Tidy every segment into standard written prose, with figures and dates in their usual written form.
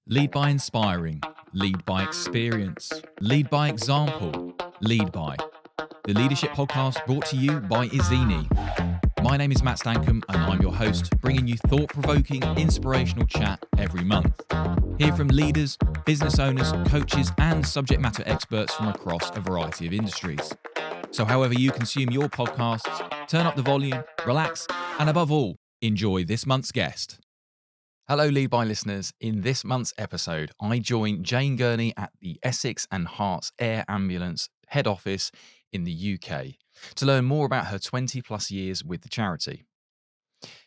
Lead by inspiring, lead by experience, lead by example, lead by. The Leadership Podcast brought to you by Ezeni. My name is Matt Stankham and I'm your host, bringing you thought-provoking, inspirational chat every month. Hear from leaders, business owners, coaches and subject matter experts from across a variety of industries. So however you consume your podcasts, turn up the volume, relax, and above all, enjoy this month's guest. Hello, Lead By listeners. In this month's episode, I join Jane Gurney at the Essex Herts Air Ambulance head office in the UK to learn more about her 20 plus years with the charity.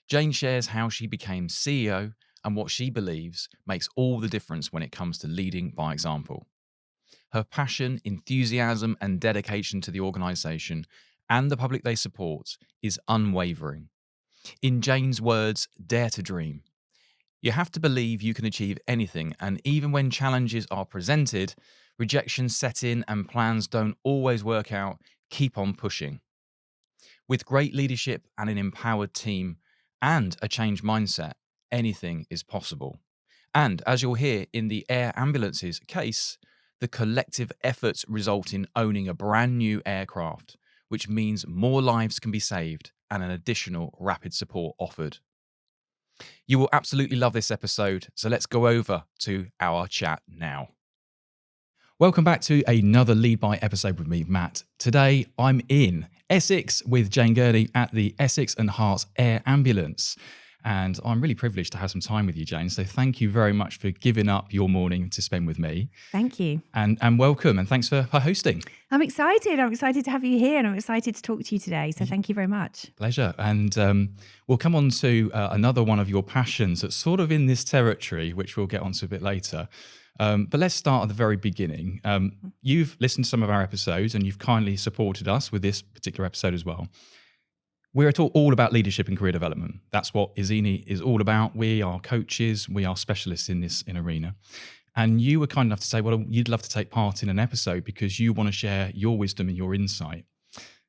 Jane shares how she became CEO and what she believes makes all the difference when it comes to leading by example. Her passion, enthusiasm, and dedication to the organisation and the public they support is unwavering. In Jane's words, dare to dream. You have to believe you can achieve anything, and even when challenges are presented, rejections set in and plans don't always work out, keep on pushing. With great leadership and an empowered team and a changed mindset, anything is possible. And as you'll hear in the Air Ambulance's case, the collective efforts result in owning a brand new aircraft, which means more lives can be saved and an additional rapid support offered. You will absolutely love this episode, so let's go over to our chat now. Welcome back to another Lead By episode with me, Matt. Today, I'm in Essex with Jane Gurney at the Essex Herts Air Ambulance. And I'm really privileged to have some time with you, Jane. So thank you very much for giving up your morning to spend with me. Thank you. And welcome, and thanks for hosting. I'm excited. I'm excited to have you here and I'm excited to talk to you today. So thank you very much. Pleasure. And we'll come on to another one of your passions that's sort of in this territory, which we'll get onto a bit later. But let's start at the very beginning. You've listened to some of our episodes and you've kindly supported us with this particular episode as well. We're all about leadership and career development. That's what ezeni is all about. We are coaches. We are specialists in this arena. And you were kind enough to say, well, you'd love to take part in an episode because you want to share your wisdom and your insight.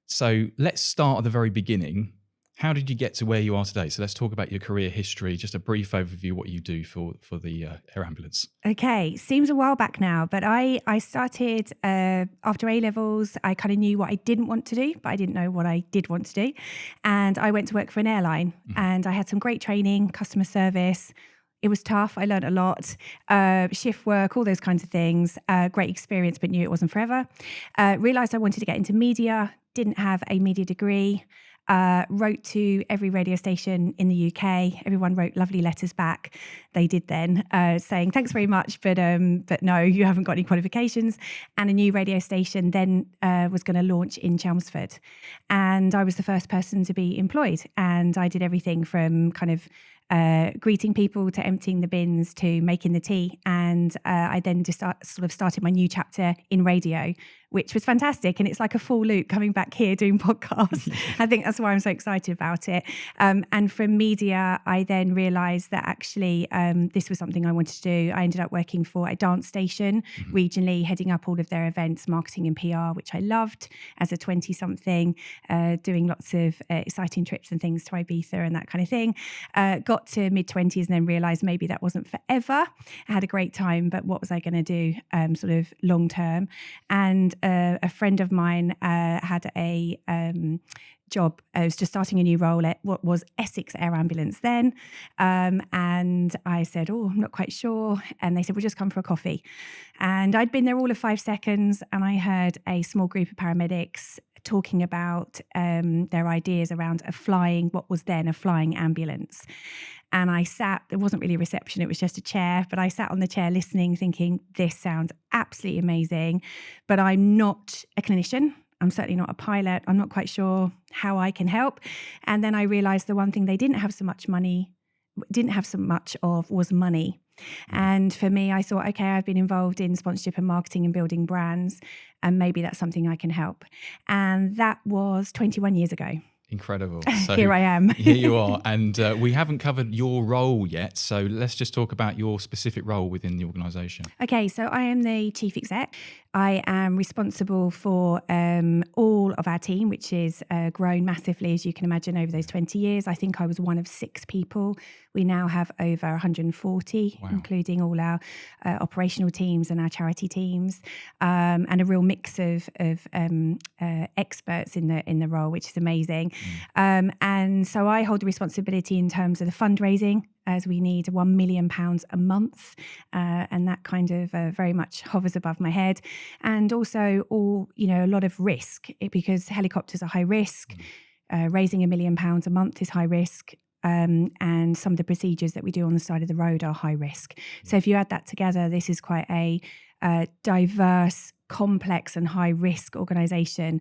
So let's start at the very beginning. How did you get to where you are today? So let's talk about your career history, just a brief overview of what you do for the Air Ambulance. Okay, seems a while back now, but I started after A-levels. I kind of knew what I didn't want to do, but I didn't know what I did want to do. And I went to work for an airline and I had some great training, customer service. It was tough. I learned a lot, shift work, all those kinds of things. Great experience, but knew it wasn't forever. Realised I wanted to get into media, didn't have a media degree. Wrote to every radio station in the UK. Everyone wrote lovely letters back. They did then, saying thanks very much, but no, you haven't got any qualifications. And a new radio station then was going to launch in Chelmsford, and I was the first person to be employed. And I did everything from kind of greeting people to emptying the bins to making the tea. And I then just sort of started my new chapter in radio, which was fantastic. And it's like a full loop coming back here doing podcasts. I think that's why I'm so excited about it. And from media, I then realised that actually this was something I wanted to do. I ended up working for a dance station regionally, heading up all of their events, marketing and PR, which I loved as a 20-something, doing lots of exciting trips and things to Ibiza and that kind of thing. Got to mid-20s and then realised maybe that wasn't forever. I had a great time, but what was I going to do sort of long term? And a friend of mine had a job. I was just starting a new role at what was Essex Air Ambulance then. And I said, I'm not quite sure. And they said, well, just come for a coffee. And I'd been there all of 5 seconds and I heard a small group of paramedics talking about their ideas around what was then a flying ambulance. And I sat, there wasn't really a reception, it was just a chair, but I sat on the chair listening, thinking, this sounds absolutely amazing, but I'm not a clinician. I'm certainly not a pilot. I'm not quite sure how I can help. And then I realized the one thing they didn't have so much of was money. And for me, I thought, okay, I've been involved in sponsorship and marketing and building brands, and maybe that's something I can help. And that was 21 years ago. Incredible. So Here I am. Here you are. And we haven't covered your role yet. So let's just talk about your specific role within the organisation. Okay, so I am the chief exec. I am responsible for all of our team, which is grown massively, as you can imagine, over those 20 years. I think I was one of 6 people. We now have over 140, Wow. including all our operational teams and our charity teams, and a real mix of experts in the role, which is amazing. And so I hold the responsibility in terms of the fundraising, as we need £1 million a month, and that kind of very much hovers above my head. And also a lot of risk, because helicopters are high risk. Raising £1 million a month is high risk. And some of the procedures that we do on the side of the road are high risk. So if you add that together, this is quite a diverse, complex and high risk organisation,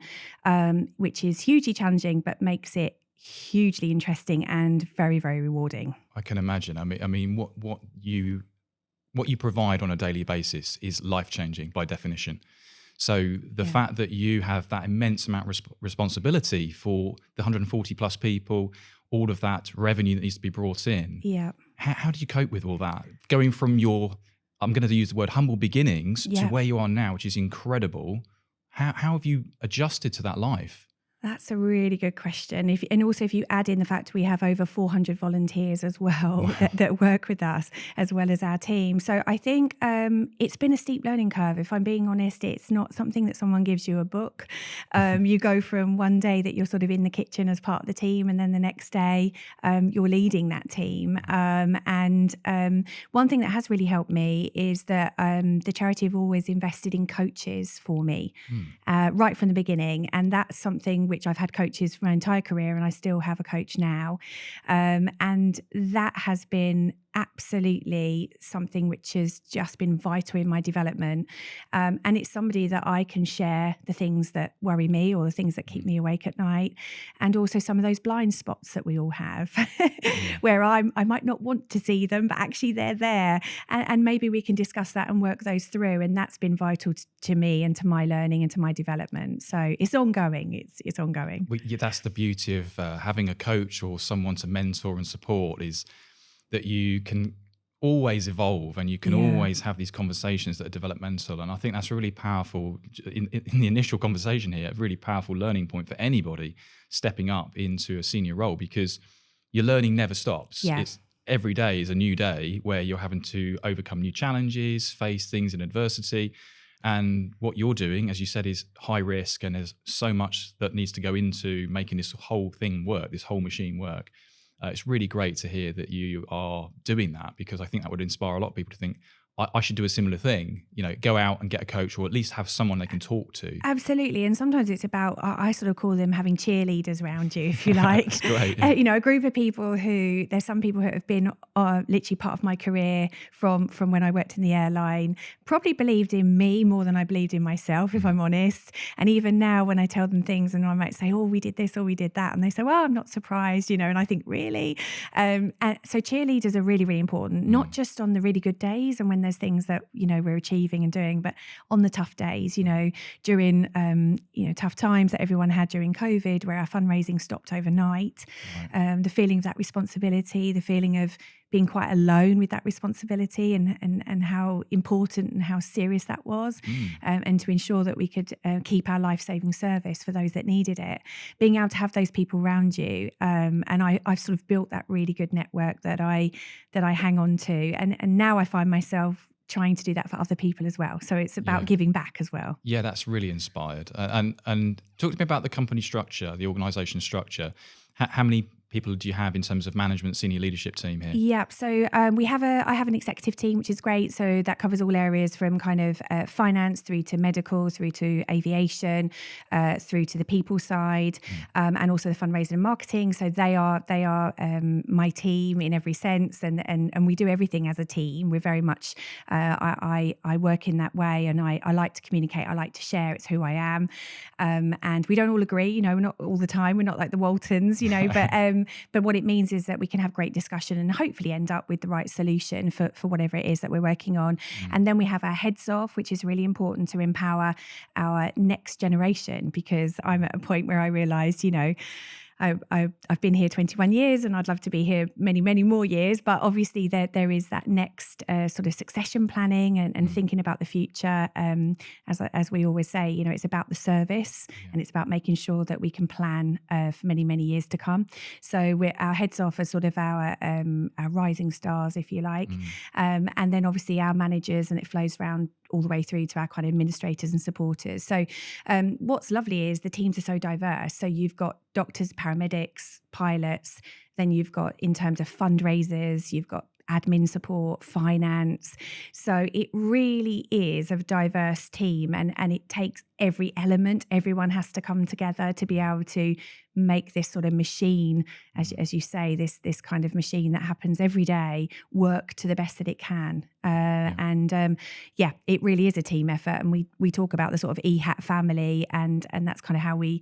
which is hugely challenging, but makes it hugely interesting and very, very rewarding. I can imagine. I mean, what you provide on a daily basis is life-changing by definition. So the fact that you have that immense amount of responsibility for the 140 plus people, all of that revenue that needs to be brought in. Yeah. How do you cope with all that? Going from your, I'm going to use the word humble beginnings to where you are now, which is incredible. How have you adjusted to that life? That's a really good question. And also if you add in the fact we have over 400 volunteers as well that work with us, as well as our team. So I think it's been a steep learning curve. If I'm being honest, it's not something that someone gives you a book. You go from one day that you're sort of in the kitchen as part of the team, and then the next day you're leading that team. And one thing that has really helped me is that the charity have always invested in coaches for me right from the beginning. And that's something which I've had coaches for my entire career, and I still have a coach now. And that has been absolutely something which has just been vital in my development. And it's somebody that I can share the things that worry me or the things that keep me awake at night, and also some of those blind spots that we all have where I might not want to see them, but actually they're there. And maybe we can discuss that and work those through. And that's been vital to me and to my learning and to my development. So it's ongoing. It's ongoing. Well, yeah, that's the beauty of having a coach or someone to mentor and support, is that you can always evolve and you can always have these conversations that are developmental. And I think that's really powerful in the initial conversation here, a really powerful learning point for anybody stepping up into a senior role, because your learning never stops. Yeah. It's every day is a new day where you're having to overcome new challenges, face things in adversity. And what you're doing, as you said, is high risk, and there's so much that needs to go into making this whole thing work, this whole machine work. It's really great to hear that you are doing that, because I think that would inspire a lot of people to think, I should do a similar thing, go out and get a coach, or at least have someone they can talk to. Absolutely. And sometimes it's about, I sort of call them having cheerleaders around you, if you like. That's great. Yeah. A group of people there's some people who have been literally part of my career from when I worked in the airline, probably believed in me more than I believed in myself, if I'm honest. And even now when I tell them things and I might say, oh, we did this or we did that, and they say, well, I'm not surprised, and I think, really? And so cheerleaders are really, really important, not just on the really good days and when there's things that we're achieving and doing, but on the tough days, during tough times that everyone had during COVID, where our fundraising stopped overnight. Right. The feeling of that responsibility, the feeling of being quite alone with that responsibility, and how important and how serious that was, and to ensure that we could keep our life-saving service for those that needed it. Being able to have those people around you, and I've sort of built that really good network that I hang on to, and now I find myself trying to do that for other people as well. So it's about giving back as well. Yeah, that's really inspired. And talk to me about the company structure, the organisation structure. How many people do you have in terms of management, senior leadership team here? Yeah, so I have an executive team, which is great. So that covers all areas from kind of finance through to medical, through to aviation, through to the people side, and also the fundraising and marketing. So they are my team in every sense, and we do everything as a team. We're very much I work in that way, and I like to communicate. I like to share. It's who I am, and we don't all agree. We're not all the time. We're not like the Waltons, but what it means is that we can have great discussion and hopefully end up with the right solution for whatever it is that we're working on. And then we have our heads off, which is really important to empower our next generation, because I'm at a point where I realised, I've been here 21 years and I'd love to be here many, many more years. But obviously there is that next sort of succession planning and thinking about the future. As we always say, it's about the service and it's about making sure that we can plan for many, many years to come. So our heads off as sort of our rising stars, if you like. And then obviously our managers, and it flows around all the way through to our kind of administrators and supporters. So what's lovely is the teams are so diverse. So you've got doctors, paramedics, pilots, then you've got, in terms of fundraisers, you've got admin support, finance. So it really is a diverse team, and it takes every element. Everyone has to come together to be able to make this sort of machine, as you say, this kind of machine that happens every day, work to the best that it can. It really is a team effort. And we talk about the sort of EHAAT family, and that's kind of how we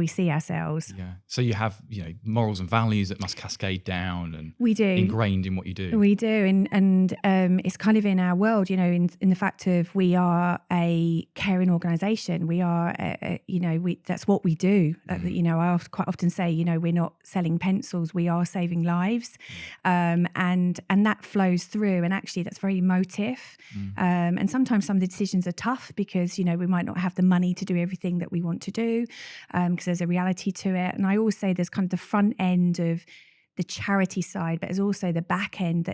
see ourselves. Yeah. So you have, morals and values that must cascade down, and we do, ingrained in what you do. We do, and it's kind of in our world, in the fact of we are a caring organisation. We are, that's what we do. I quite often say, we're not selling pencils, we are saving lives, and that flows through. And actually, that's very emotive. And sometimes some of the decisions are tough because we might not have the money to do everything that we want to do. Because there's a reality to it. And I always say there's kind of the front end of the charity side, but there's also the back end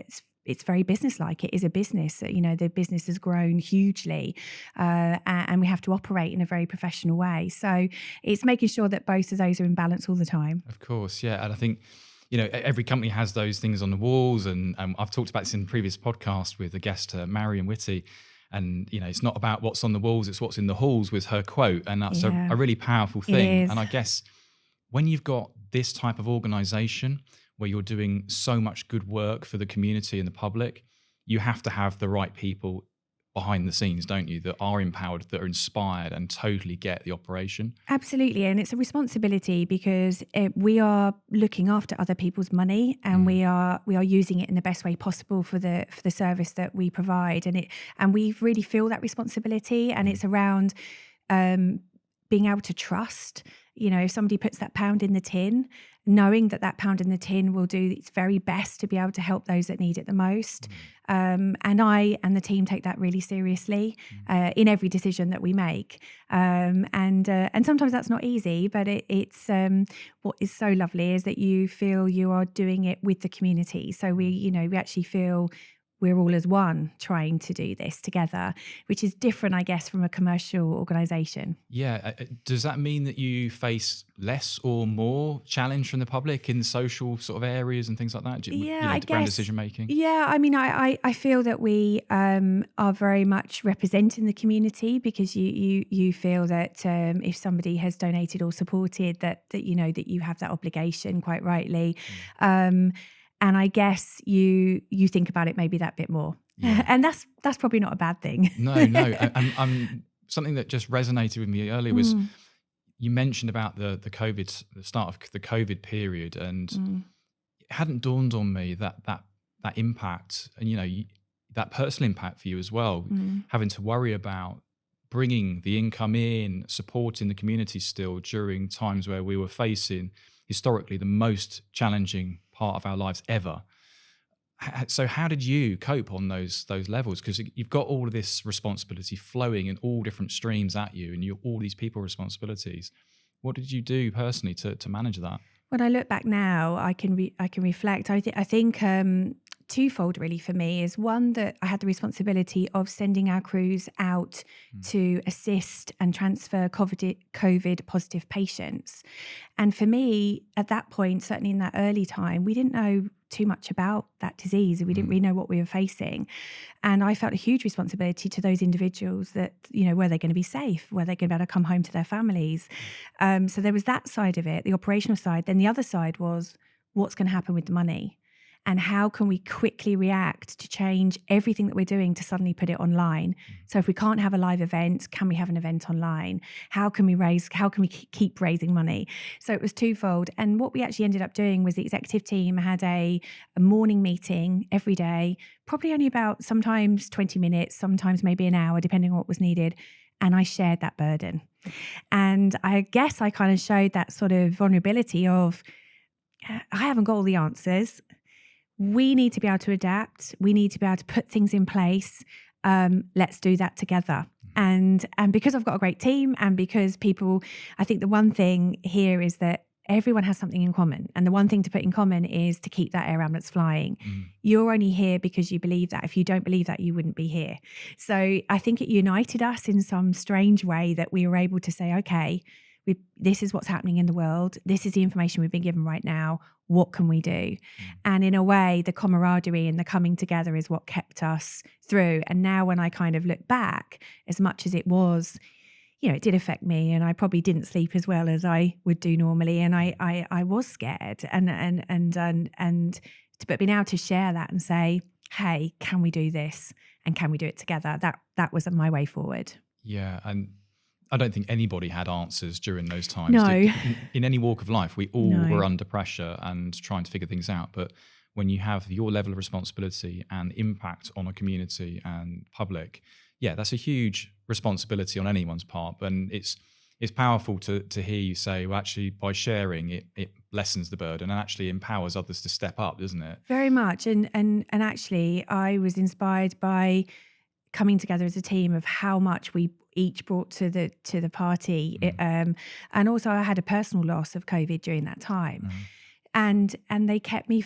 it's very business-like. It is a business. The business has grown hugely, and we have to operate in a very professional way. So it's making sure that both of those are in balance all the time. Of course, yeah. And I think, every company has those things on the walls. And I've talked about this in previous podcasts with a guest, Marion Whitty. And, it's not about what's on the walls, it's what's in the halls, was her quote. And that's a really powerful thing. And I guess when you've got this type of organisation where you're doing so much good work for the community and the public, you have to have the right people behind the scenes, don't you, that are empowered, that are inspired and totally get the operation. Absolutely. And it's a responsibility because we are looking after other people's money, and we are using it in the best way possible for the service that we provide. And we really feel that responsibility, and it's around being able to trust. If somebody puts that pound in the tin, knowing that pound in the tin will do its very best to be able to help those that need it the most. And I and the team take that really seriously in every decision that we make. And sometimes that's not easy, but it's what is so lovely is that you feel you are doing it with the community. So we actually feel we're all as one trying to do this together, which is different, I guess, from a commercial organisation. Yeah. Does that mean that you face less or more challenge from the public in social sort of areas and things like that? I guess. Around decision making? Yeah, I mean, I feel that we are very much representing the community, because you feel that if somebody has donated or supported, that you have that obligation, quite rightly. And I guess you think about it maybe that bit more. Yeah. And that's probably not a bad thing. No. I'm something that just resonated with me earlier was you mentioned about the start of the COVID period, and it hadn't dawned on me that impact, and that personal impact for you as well, having to worry about bringing the income in, supporting the community still during times where we were facing historically the most challenging part of our lives ever. So how did you cope on those levels? Because you've got all of this responsibility flowing in all different streams at you, and all these people responsibilities. What did you do personally to manage that? When I look back now, I can reflect. I think twofold really for me is one, that I had the responsibility of sending our crews out to assist and transfer COVID positive patients. And for me, at that point, certainly in that early time, we didn't know too much about that disease. We didn't really know what we were facing. And I felt a huge responsibility to those individuals that, were they going to be safe? Were they going to be able to come home to their families? So there was that side of it, the operational side. Then the other side was, what's going to happen with the money? And how can we quickly react to change everything that we're doing to suddenly put it online? So if we can't have a live event, can we have an event online? How can we keep raising money? So it was twofold. And what we actually ended up doing was the executive team had a morning meeting every day, probably only about sometimes 20 minutes, sometimes maybe an hour, depending on what was needed. and I shared that burden. And I guess I kind of showed that sort of vulnerability of, I haven't got all the answers. We need to be able to adapt. We need to be able to put things in place. Let's do that together. And because I've got a great team, and because people, I think the one thing here is that everyone has something in common. And the one thing to put in common is to keep that air ambulance flying. You're only here because you believe that. If you don't believe that, you wouldn't be here. So I think it united us in some strange way that we were able to say, okay, this is what's happening in the world. This is the information we've been given right now. What can we do? And in a way, the camaraderie and the coming together is what kept us through. And now when I kind of look back, as much as it was, it did affect me, and I probably didn't sleep as well as I would do normally. And I was scared, but being able to share that and say, hey, can we do this? And can we do it together? That was my way forward. Yeah. And I don't think anybody had answers during those times. No. In any walk of life, we all were under pressure and trying to figure things out. But when you have your level of responsibility and impact on a community and public, that's a huge responsibility on anyone's part. And it's powerful to hear you say, well, actually, by sharing, it lessens the burden and actually empowers others to step up, doesn't it? Very much. And actually, I was inspired by coming together as a team of how much we each brought to the party. And also I had a personal loss of COVID during that time. And they kept me,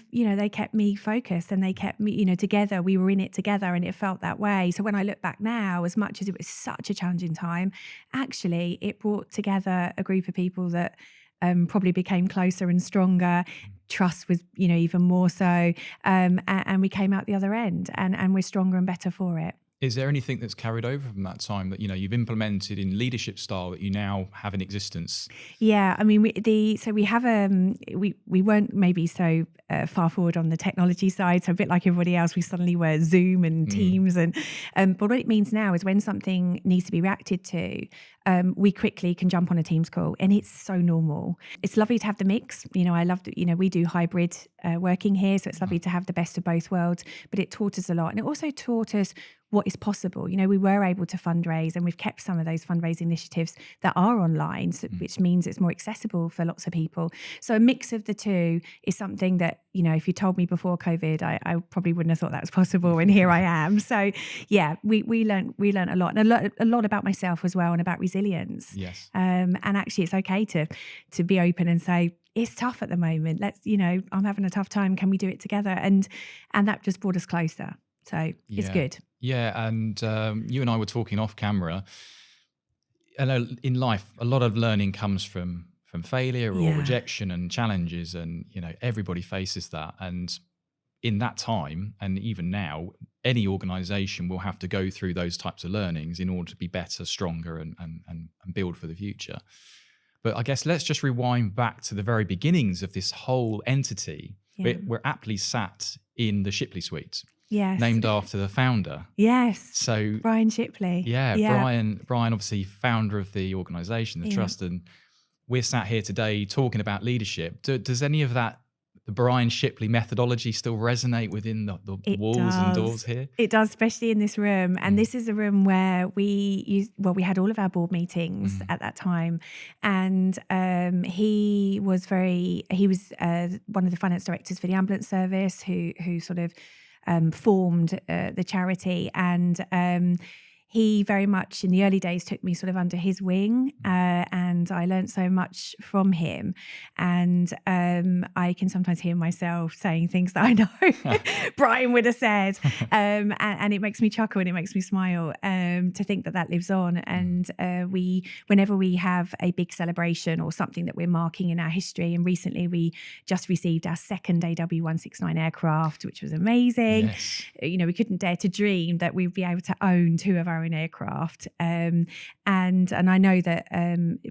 focused, and they kept me, together. We were in it together, and it felt that way. So when I look back now, as much as it was such a challenging time, actually it brought together a group of people that probably became closer and stronger. Trust was, even more so. And we came out the other end, and we're stronger and better for it. Is there anything that's carried over from that time that you've implemented in leadership style that you now have in existence? Yeah, I mean, we have we weren't maybe so far forward on the technology side. So a bit like everybody else, we suddenly were Zoom and Teams, and but what it means now is when something needs to be reacted to, we quickly can jump on a Teams call, and it's so normal. It's lovely to have the mix. I love that. We do hybrid working here, so it's lovely to have the best of both worlds. But it taught us a lot, and it also taught us what is possible. We were able to fundraise, and we've kept some of those fundraising initiatives that are online, which means it's more accessible for lots of people. So a mix of the two is something that, if you told me before COVID, I probably wouldn't have thought that was possible, and here I am. So yeah, we learned a lot, and a lot about myself as well, and about resilience. Yes. And actually it's okay to be open and say, it's tough at the moment. Let's, I'm having a tough time. Can we do it together? And that just brought us closer. So it's good. Yeah, and you and I were talking off camera. And in life, a lot of learning comes from failure or rejection and challenges, and everybody faces that. And in that time, and even now, any organisation will have to go through those types of learnings in order to be better, stronger, and build for the future. But I guess let's just rewind back to the very beginnings of this whole entity. Yeah. We're aptly sat in the Shipley Suite. Yes. Named after the founder. Yes. So Brian Shipley. Yeah. Brian, obviously founder of the organisation, the trust, and we're sat here today talking about leadership. Does any of that, the Brian Shipley methodology, still resonate within the walls and doors here? It does, especially in this room. And this is a room where we had all of our board meetings at that time. And he was one of the finance directors for the ambulance service who sort of formed the charity, and he very much in the early days took me sort of under his wing, and I learned so much from him. And I can sometimes hear myself saying things that I know Brian would have said, and it makes me chuckle and it makes me smile to think that lives on. And whenever we have a big celebration or something that we're marking in our history, and recently we just received our second AW169 aircraft, which was amazing. Yes. We couldn't dare to dream that we'd be able to own two of our own aircraft, and I know that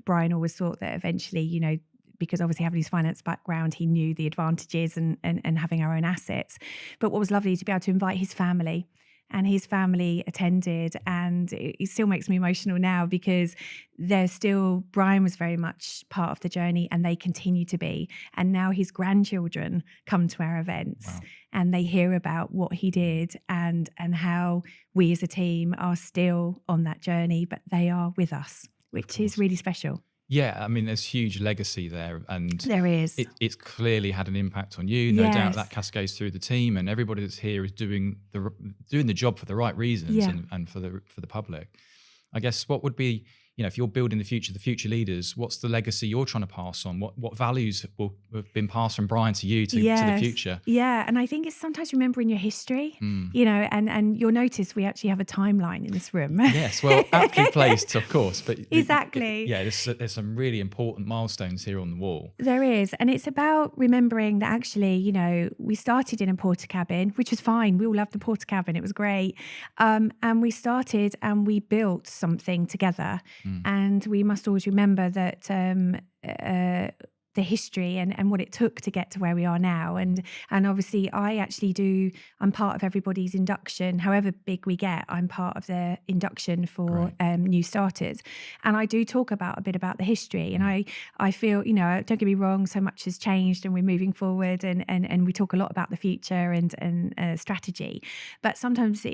Brian always thought that eventually, because obviously having his finance background, he knew the advantages and having our own assets. But what was lovely to be able to invite his family and his family attended, and it still makes me emotional now because Brian was very much part of the journey, and they continue to be. And now his grandchildren come to our events. Wow. And they hear about what he did and how we as a team are still on that journey, but they are with us, which is really special. Yeah, I mean, there's huge legacy there, and there is. It's clearly had an impact on you. No doubt that cascades through the team, and everybody that's here is doing the job for the right reasons and for the public. I guess what would be, if you're building the future leaders, what's the legacy you're trying to pass on? What values have been passed from Brian to you to the future? Yeah, and I think it's sometimes remembering your history, and you'll notice we actually have a timeline in this room. Yes, well, aptly placed, of course. But exactly. There's some really important milestones here on the wall. There is, and it's about remembering that actually, we started in a porter cabin, which was fine. We all loved the porter cabin. It was great. And we started and we built something together. And we must always remember that the history and what it took to get to where we are now. And obviously I'm part of everybody's induction. However big we get, I'm part of the induction for new starters. And I do talk a bit about the history. And I feel, don't get me wrong, so much has changed and we're moving forward and we talk a lot about the future and strategy. But sometimes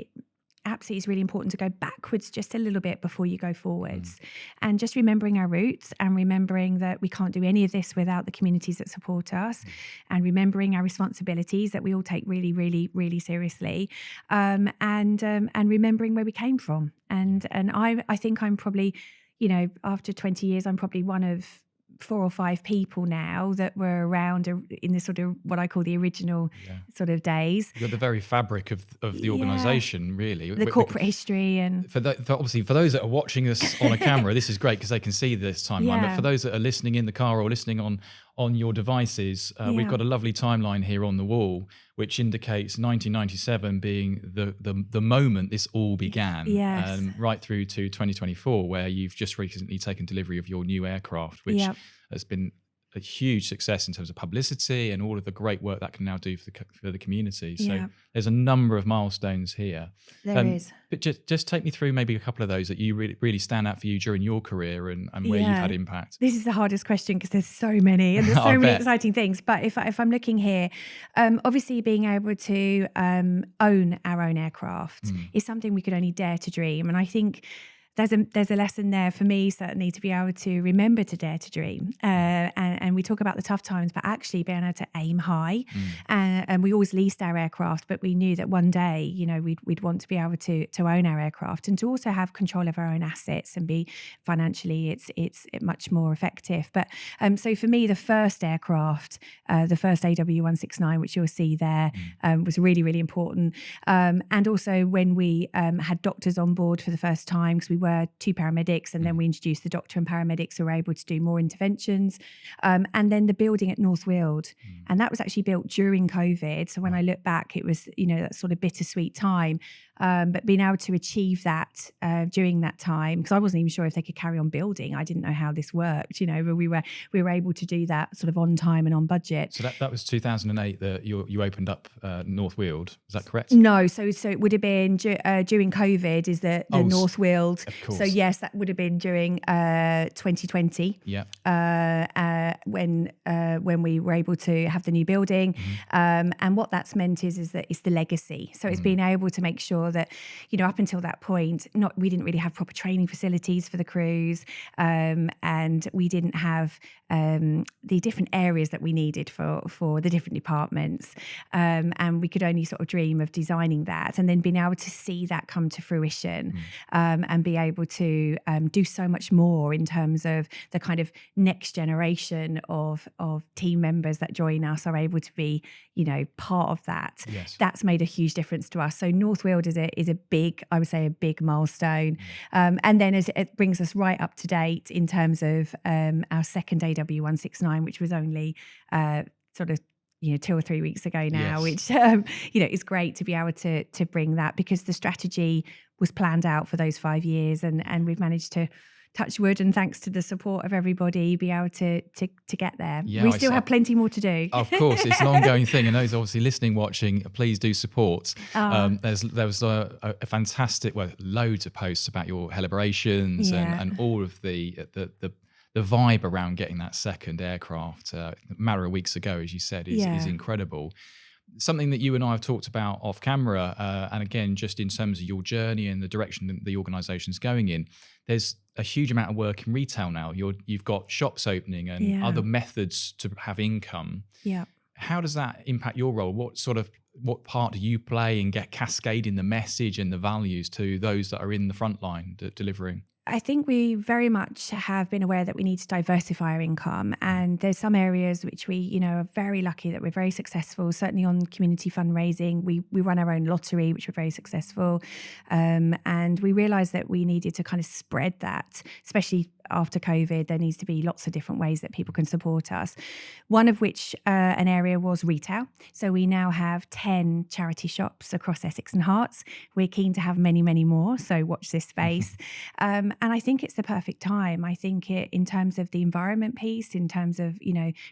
absolutely is really important to go backwards just a little bit before you go forwards, and just remembering our roots and remembering that we can't do any of this without the communities that support us, and remembering our responsibilities that we all take really, really, really seriously, and remembering where we came from. And I think I'm probably, after 20 years, I'm probably one of 4 or 5 people now that were around in the sort of what I call the original sort of days. You're the very fabric of the organisation, really. The corporate history. And obviously, for those that are watching us on a camera, this is great because they can see this timeline. But for those that are listening in the car or listening on your devices, we've got a lovely timeline here on the wall, which indicates 1997 being the moment this all began, right through to 2024, where you've just recently taken delivery of your new aircraft, which has been a huge success in terms of publicity and all of the great work that can now do for the community. So there's a number of milestones here. There is. But just take me through maybe a couple of those that you really stand out for you during your career and where you've had impact. This is the hardest question because there's so many and there's so many exciting things. But if I'm looking here, obviously being able to own our own aircraft is something we could only dare to dream. And I think there's a lesson there for me, certainly, to be able to remember to dare to dream. And we talk about the tough times, but actually being able to aim high. And we always leased our aircraft, but we knew that one day, we'd want to be able to own our aircraft and to also have control of our own assets and be financially, it's much more effective. But so for me, the first aircraft, the first AW169, which you'll see there, was really, really important. And also when we had doctors on board for the first time, because we were 2 paramedics, and then we introduced the doctor and paramedics who were able to do more interventions. And then the building at North Weald, and that was actually built during COVID. So when I look back, it was, that sort of bittersweet time. But being able to achieve that during that time, because I wasn't even sure if they could carry on building. I didn't know how this worked, but we were able to do that sort of on time and on budget. So that was 2008 that you opened up North Weald. Is that correct? No, so it would have been during COVID is the North Weald. Of course. So yes, that would have been during 2020. Yeah. When we were able to have the new building, and what that's meant is that it's the legacy. So it's being able to make sure that up until that point, we didn't really have proper training facilities for the crews, and we didn't have the different areas that we needed for the different departments, and we could only sort of dream of designing that, and then being able to see that come to fruition, and be able to do so much more in terms of the kind of next generation of team members that join us are able to be part of that. Yes. That's made a huge difference to us. So North Weald is a big, I would say, a big milestone, and then it brings us right up to date in terms of our second AW169, which was only sort of 2 or 3 weeks ago now, which is great to be able to bring that, because the strategy was planned out for those 5 years, and we've managed to touch wood, and thanks to the support of everybody, be able to get there. Yeah, we still have plenty more to do. Of course, it's an ongoing thing, and those obviously listening, watching, please do support. There was a fantastic, loads of posts about your celebrations and all of the vibe around getting that second aircraft a matter of weeks ago, as you said, is incredible. Something that you and I have talked about off camera, and again, just in terms of your journey and the direction that the organisation's going in, there's a huge amount of work in retail now. You've got shops opening and other methods to have income. Yeah. How does that impact your role? What part do you play in cascading the message and the values to those that are in the front line delivering? I think we very much have been aware that we need to diversify our income, and there's some areas which we, are very lucky that we're very successful. Certainly on community fundraising, we run our own lottery, which we're very successful, and we realised that we needed to kind of spread that, especially after COVID. There needs to be lots of different ways that people can support us. One of which an area was retail. So we now have 10 charity shops across Essex and Herts. We're keen to have many, many more. So watch this space. And I think it's the perfect time. I think in terms of the environment piece, in terms of,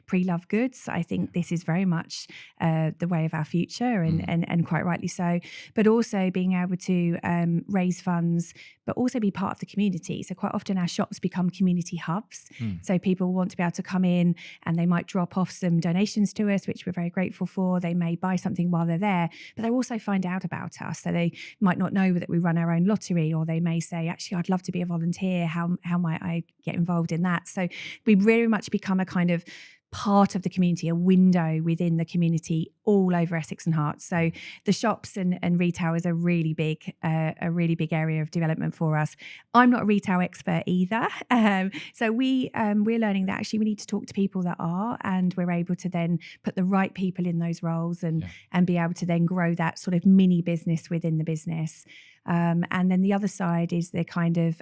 pre-loved goods, I think this is very much the way of our future and quite rightly so. But also being able to raise funds, but also be part of the community. So quite often our shops become community hubs. So people want to be able to come in and they might drop off some donations to us, which we're very grateful for. They may buy something while they're there, but they also find out about us. So they might not know that we run our own lottery, or they may say, actually, I'd love to be a volunteer. How might I get involved in that? So we very much become a kind of part of the community, a window within the community all over Essex and Herts. So the shops and retail is a really big area of development for us. I'm not a retail expert either. So we're learning that actually we need to talk to people that are, and we're able to then put the right people in those roles and be able to then grow that sort of mini business within the business. And then the other side is the kind of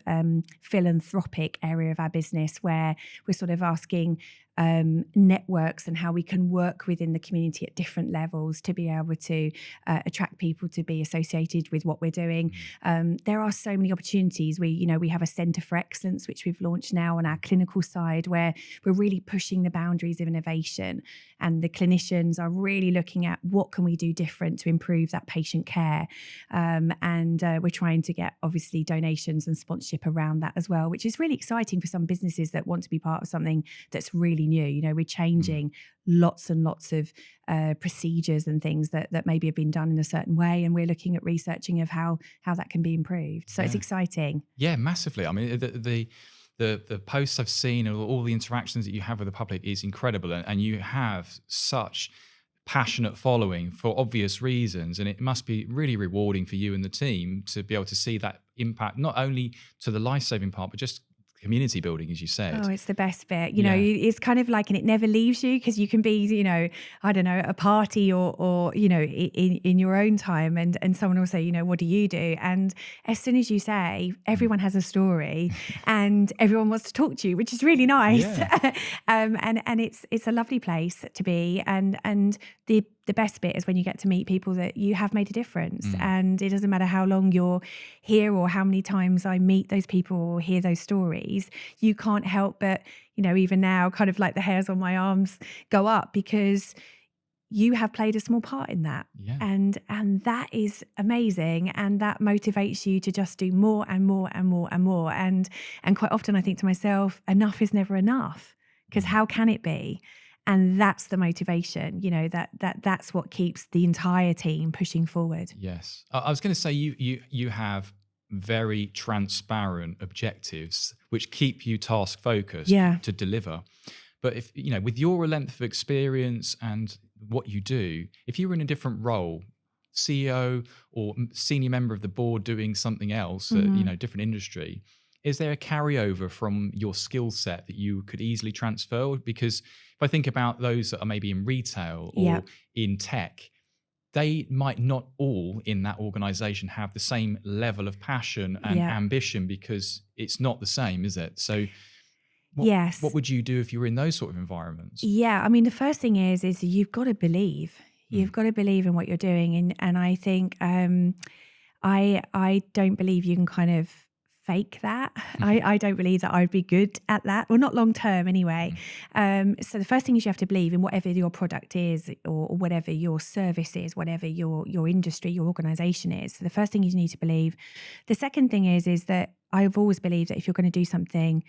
philanthropic area of our business, where we're sort of asking networks and how we can work within the community at different levels to be able to attract people to be associated with what we're doing. There are so many opportunities. We have a Centre for Excellence, which we've launched now on our clinical side, where we're really pushing the boundaries of innovation, and the clinicians are really looking at what can we do different to improve that patient care. And we're trying to get obviously donations and sponsorship around that as well, which is really exciting for some businesses that want to be part of something that's really new. We're changing lots and lots of procedures and things that maybe have been done in a certain way, and we're looking at researching of how that can be improved. So it's exciting. Yeah, massively. I mean, the posts I've seen and all the interactions that you have with the public is incredible, and you have such passionate following for obvious reasons, and it must be really rewarding for you and the team to be able to see that impact, not only to the life-saving part, but just community building, as you said. Oh, it's the best bit. It's kind of like, and it never leaves you, because you can be, I don't know, at a party or in your own time, and someone will say, what do you do? And as soon as you say, everyone has a story and everyone wants to talk to you, which is really nice. Yeah. And it's a lovely place to be. And the best bit is when you get to meet people that you have made a difference. And it doesn't matter how long you're here or how many times I meet those people or hear those stories, you can't help but, even now, kind of like the hairs on my arms go up, because you have played a small part in that. Yeah. And that is amazing. And that motivates you to just do more and more and more and more. And quite often I think to myself, enough is never enough, because how can it be? And that's the motivation, that's what keeps the entire team pushing forward. Yes. I was going to say you have very transparent objectives which keep you task focused to deliver. But if, with your length of experience and what you do, if you were in a different role, CEO or senior member of the board doing something else, different industry, is there a carryover from your skill set that you could easily transfer? Because if I think about those that are maybe in retail or in tech, they might not all in that organization have the same level of passion and ambition, because it's not the same, is it? So what would you do if you were in those sort of environments? Yeah, I mean, the first thing is you've got to believe. You've got to believe in what you're doing. And I think I don't believe you can kind of fake that. I don't believe that I'd be good at that, or not long term anyway. So the first thing is you have to believe in whatever your product is, or whatever your service is, whatever your industry, your organization is. So the first thing you need to believe. The second thing is that I've always believed that if you're going to do something,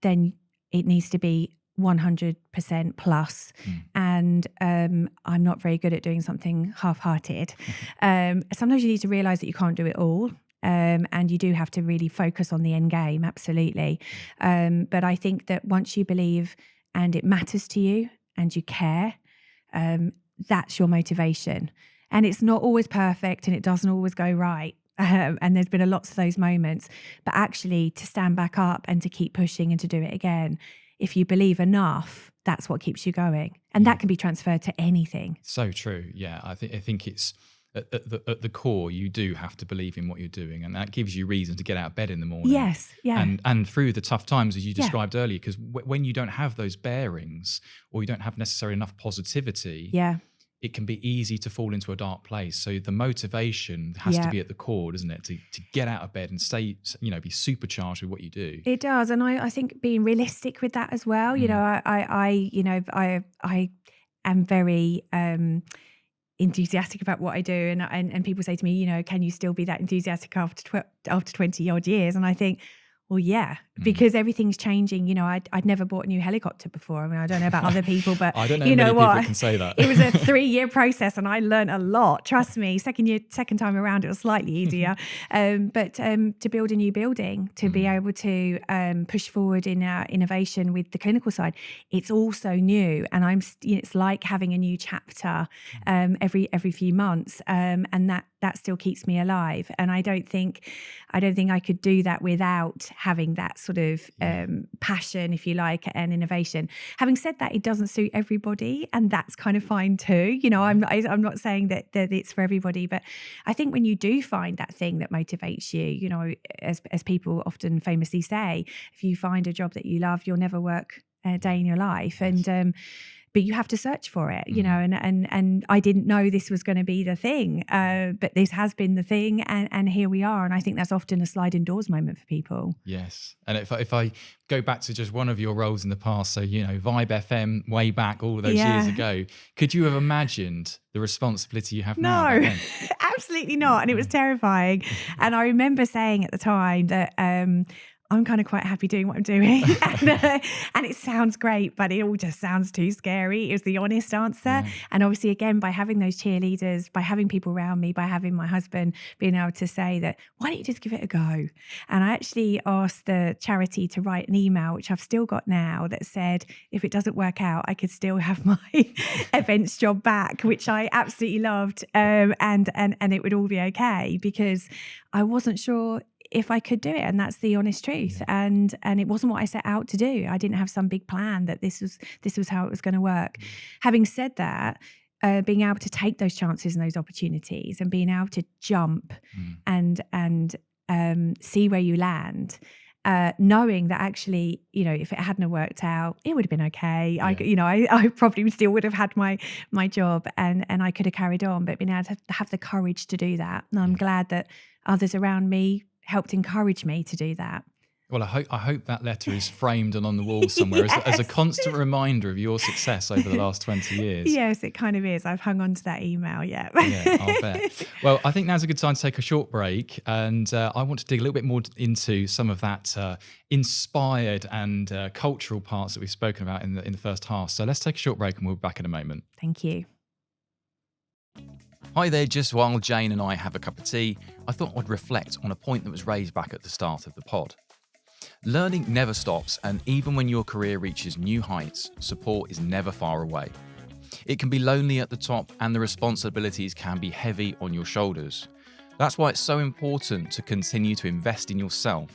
then it needs to be 100% plus. And I'm not very good at doing something half-hearted. Sometimes you need to realize that you can't do it all. And you do have to really focus on the end game, absolutely. But I think that once you believe and it matters to you and you care, that's your motivation. And it's not always perfect and it doesn't always go right. And there's been lots of those moments. But actually, to stand back up and to keep pushing and to do it again, if you believe enough, that's what keeps you going. And that can be transferred to anything. So true. Yeah, I think it's at the core, you do have to believe in what you're doing, and that gives you reason to get out of bed in the morning. Yes, yeah. And through the tough times, as you described earlier, because when you don't have those bearings, or you don't have necessarily enough positivity, it can be easy to fall into a dark place. So the motivation has to be at the core, doesn't it? To get out of bed and stay, be supercharged with what you do. It does, and I think being realistic with that as well. I am very enthusiastic about what I do, and people say to me, can you still be that enthusiastic after 20 odd years? And I think, well, yeah, because everything's changing. I'd never bought a new helicopter before. I mean, I don't know about other people, but I don't know many people can say that. It was a 3-year process, and I learned a lot. Trust me. Second time around, it was slightly easier. But to build a new building, to be able to push forward in our innovation with the clinical side, it's also new, and it's like having a new chapter every few months, and that still keeps me alive. And I don't think I could do that without having that sort of passion, if you like, and innovation. Having said that, it doesn't suit everybody, and that's kind of fine too. I'm not saying that it's for everybody, but I think when you do find that thing that motivates you, as people often famously say, if you find a job that you love, you'll never work a day in your life. And but you have to search for it, and I didn't know this was going to be the thing, but this has been the thing, and here we are. And I think that's often a sliding doors moment for people. Yes. And if I go back to just one of your roles in the past, so, Vibe FM way back all those years ago, could you have imagined the responsibility you have now? No, absolutely not. And it was terrifying. And I remember saying at the time that, I'm kind of quite happy doing what I'm doing. And it sounds great, but it all just sounds too scary. It was the honest answer. Yeah. And obviously, again, by having those cheerleaders, by having people around me, by having my husband being able to say that, why don't you just give it a go? And I actually asked the charity to write an email, which I've still got now, that said, if it doesn't work out, I could still have my events job back, which I absolutely loved. And it would all be okay, because I wasn't sure if I could do it, and that's the honest truth. And it wasn't what I set out to do. I didn't have some big plan that this was how it was going to work. Having said that, being able to take those chances and those opportunities, and being able to jump and see where you land, knowing that actually, if it hadn't worked out, it would have been okay. Yeah. I probably still would have had my job, and I could have carried on, but being able to have the courage to do that. And I'm glad that others around me helped encourage me to do that. Well, I hope that letter is framed and on the wall somewhere as a constant reminder of your success over the last 20 years. Yes, it kind of is. I've hung on to that email, Yeah, I'll bet. Well, I think now's a good time to take a short break, and I want to dig a little bit more into some of that inspired and cultural parts that we've spoken about in the first half. So let's take a short break and we'll be back in a moment. Thank you. Hi there, just while Jane and I have a cup of tea, I thought I'd reflect on a point that was raised back at the start of the pod. Learning never stops, and even when your career reaches new heights, support is never far away. It can be lonely at the top, and the responsibilities can be heavy on your shoulders. That's why it's so important to continue to invest in yourself.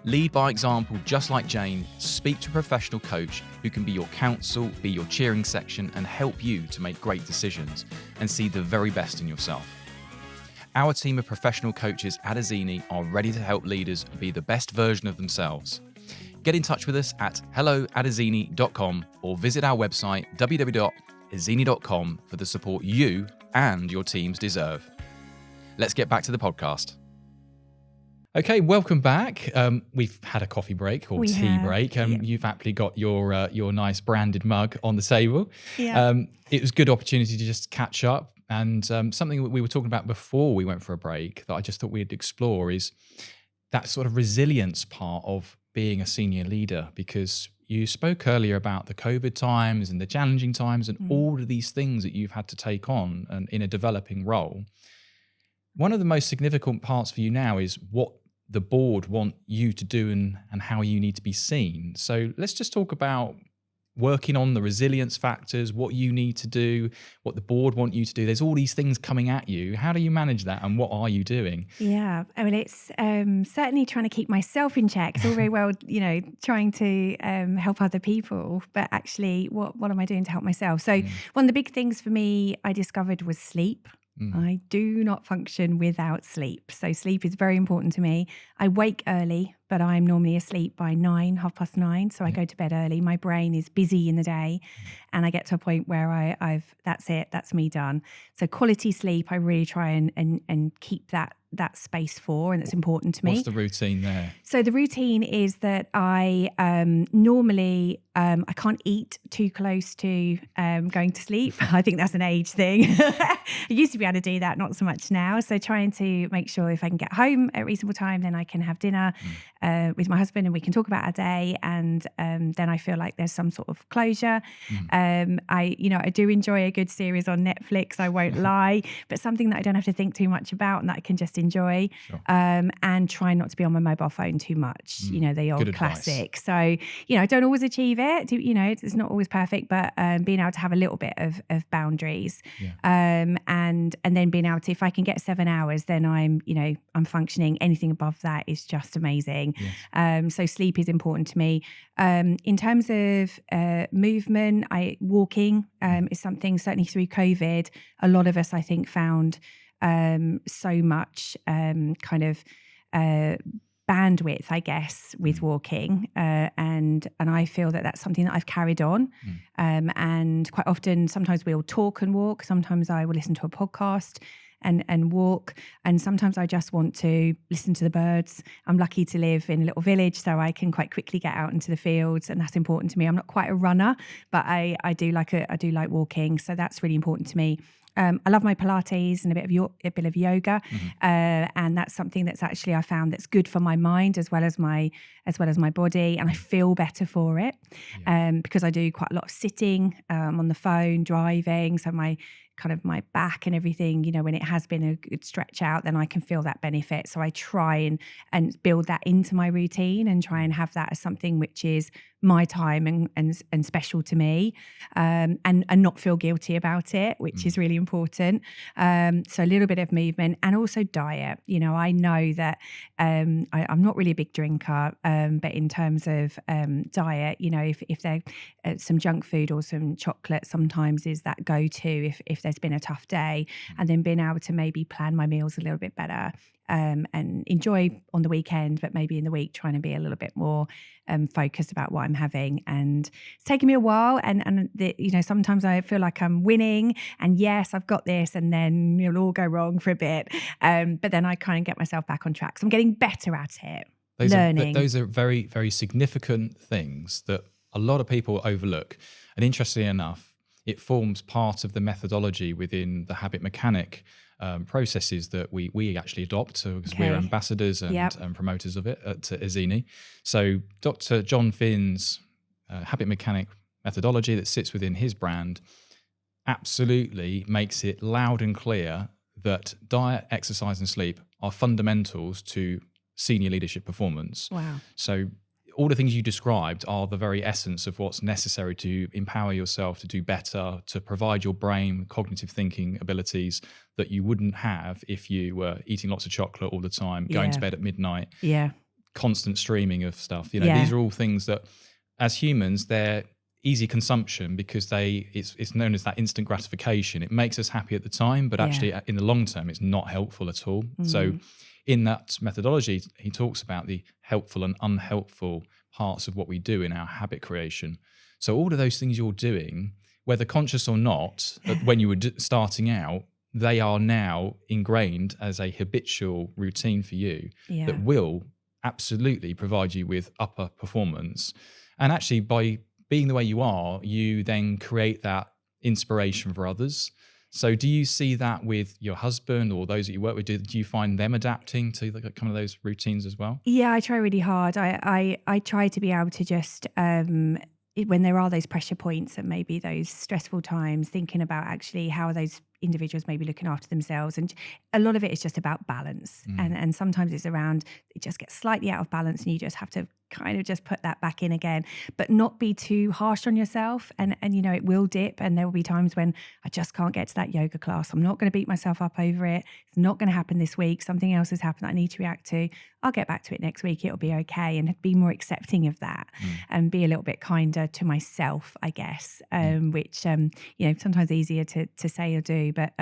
Lead by example, just like Jane. Speak to a professional coach who can be your counsel, be your cheering section, and help you to make great decisions and see the very best in yourself. Our team of professional coaches at Ezeni are ready to help leaders be the best version of themselves. Get in touch with us at hello@ezeni.com or visit our website www.ezeni.com for the support you and your teams deserve. Let's get back to the podcast. Okay, welcome back. We've had a coffee break or tea break, and you've aptly got your nice branded mug on the table. Yeah. It was a good opportunity to just catch up, and something that we were talking about before we went for a break that I just thought we'd explore is that sort of resilience part of being a senior leader, because you spoke earlier about the COVID times and the challenging times and all of these things that you've had to take on and in a developing role. One of the most significant parts for you now is what the board want you to do and how you need to be seen. So let's just talk about working on the resilience factors, what you need to do, what the board want you to do. There's all these things coming at you. How do you manage that, and what are you doing? Yeah, I mean, it's certainly trying to keep myself in check. It's all very well, trying to help other people, but actually, what am I doing to help myself? So one of the big things for me I discovered was sleep. I do not function without sleep. So sleep is very important to me. I wake early, but I'm normally asleep by 9, 9:30. So I go to bed early. My brain is busy in the day, and I get to a point where I've that's it. That's me done. So quality sleep, I really try and keep that space for, and it's important to me. What's the routine there? So the routine is that I normally I can't eat too close to going to sleep. I think that's an age thing. I used to be able to do that, not so much now. So trying to make sure if I can get home at a reasonable time, then I can have dinner with my husband and we can talk about our day, and then I feel like there's some sort of closure. I do enjoy a good series on Netflix, I won't lie, but something that I don't have to think too much about and that I can just enjoy. Sure. And try not to be on my mobile phone too much, the old classic. So, I don't always achieve it. It's not always perfect, but being able to have a little bit of boundaries, and then being able to, if I can get 7 hours, then I'm functioning. Anything above that is just amazing. Yes. So sleep is important to me. In terms of movement, walking is something, certainly through COVID, a lot of us, I think, found so much bandwidth, I guess, with walking, and I feel that that's something that I've carried on. And quite often, sometimes we'll talk and walk. Sometimes I will listen to a podcast and walk, and sometimes I just want to listen to the birds. I'm lucky to live in a little village, so I can quite quickly get out into the fields, and that's important to me. I'm not quite a runner, but I do like walking, so that's really important to me. I love my Pilates and a bit of yoga, and that's something that's actually I found that's good for my mind as well as my body, and I feel better for it because I do quite a lot of sitting on the phone, driving. So my back and everything, when it has been a good stretch out, then I can feel that benefit. So I try and build that into my routine and try and have that as something which is my time and special to me, and not feel guilty about it, which is really important. So a little bit of movement, and also diet. I know that I'm not really a big drinker, but in terms of diet, if there some junk food or some chocolate sometimes is that go-to if there's been a tough day, and then being able to maybe plan my meals a little bit better. And enjoy on the weekend, but maybe in the week trying to be a little bit more focused about what I'm having. And it's taken me a while, and sometimes I feel like I'm winning, and yes, I've got this, and then it'll all go wrong for a bit. But then I kind of get myself back on track. So I'm getting better at it. Those are very, very significant things that a lot of people overlook. And interestingly enough, it forms part of the methodology within the habit mechanic processes that we actually adopt, because we're ambassadors and promoters of it at ezeni. So Dr. John Finn's habit mechanic methodology that sits within his brand absolutely makes it loud and clear that diet, exercise and sleep are fundamentals to senior leadership performance. Wow. So all the things you described are the very essence of what's necessary to empower yourself to do better, to provide your brain cognitive thinking abilities that you wouldn't have if you were eating lots of chocolate all the time, going to bed at midnight, constant streaming of stuff. These are all things that, as humans, they're easy consumption because it's known as that instant gratification. It makes us happy at the time, but actually in the long term, it's not helpful at all. So in that methodology, he talks about the helpful and unhelpful parts of what we do in our habit creation. So all of those things you're doing, whether conscious or not, when you were starting out, they are now ingrained as a habitual routine for you that will absolutely provide you with upper performance. And actually, by being the way you are, you then create that inspiration for others. So do you see that with your husband or those that you work with? Do you find them adapting to kind of those routines as well? Yeah, I try really hard. I try to be able to just when there are those pressure points and maybe those stressful times, thinking about actually how are those individuals maybe looking after themselves. And a lot of it is just about balance. And sometimes it's around, it just gets slightly out of balance and you just have to kind of just put that back in again, but not be too harsh on yourself. And you know, it will dip and there will be times when I just can't get to that yoga class. I'm not going to beat myself up over it. It's not going to happen this week. Something else has happened that I need to react to. I'll get back to it next week. It'll be okay. And be more accepting of that and be a little bit kinder to myself, I guess, which, you know, sometimes easier to say or do, but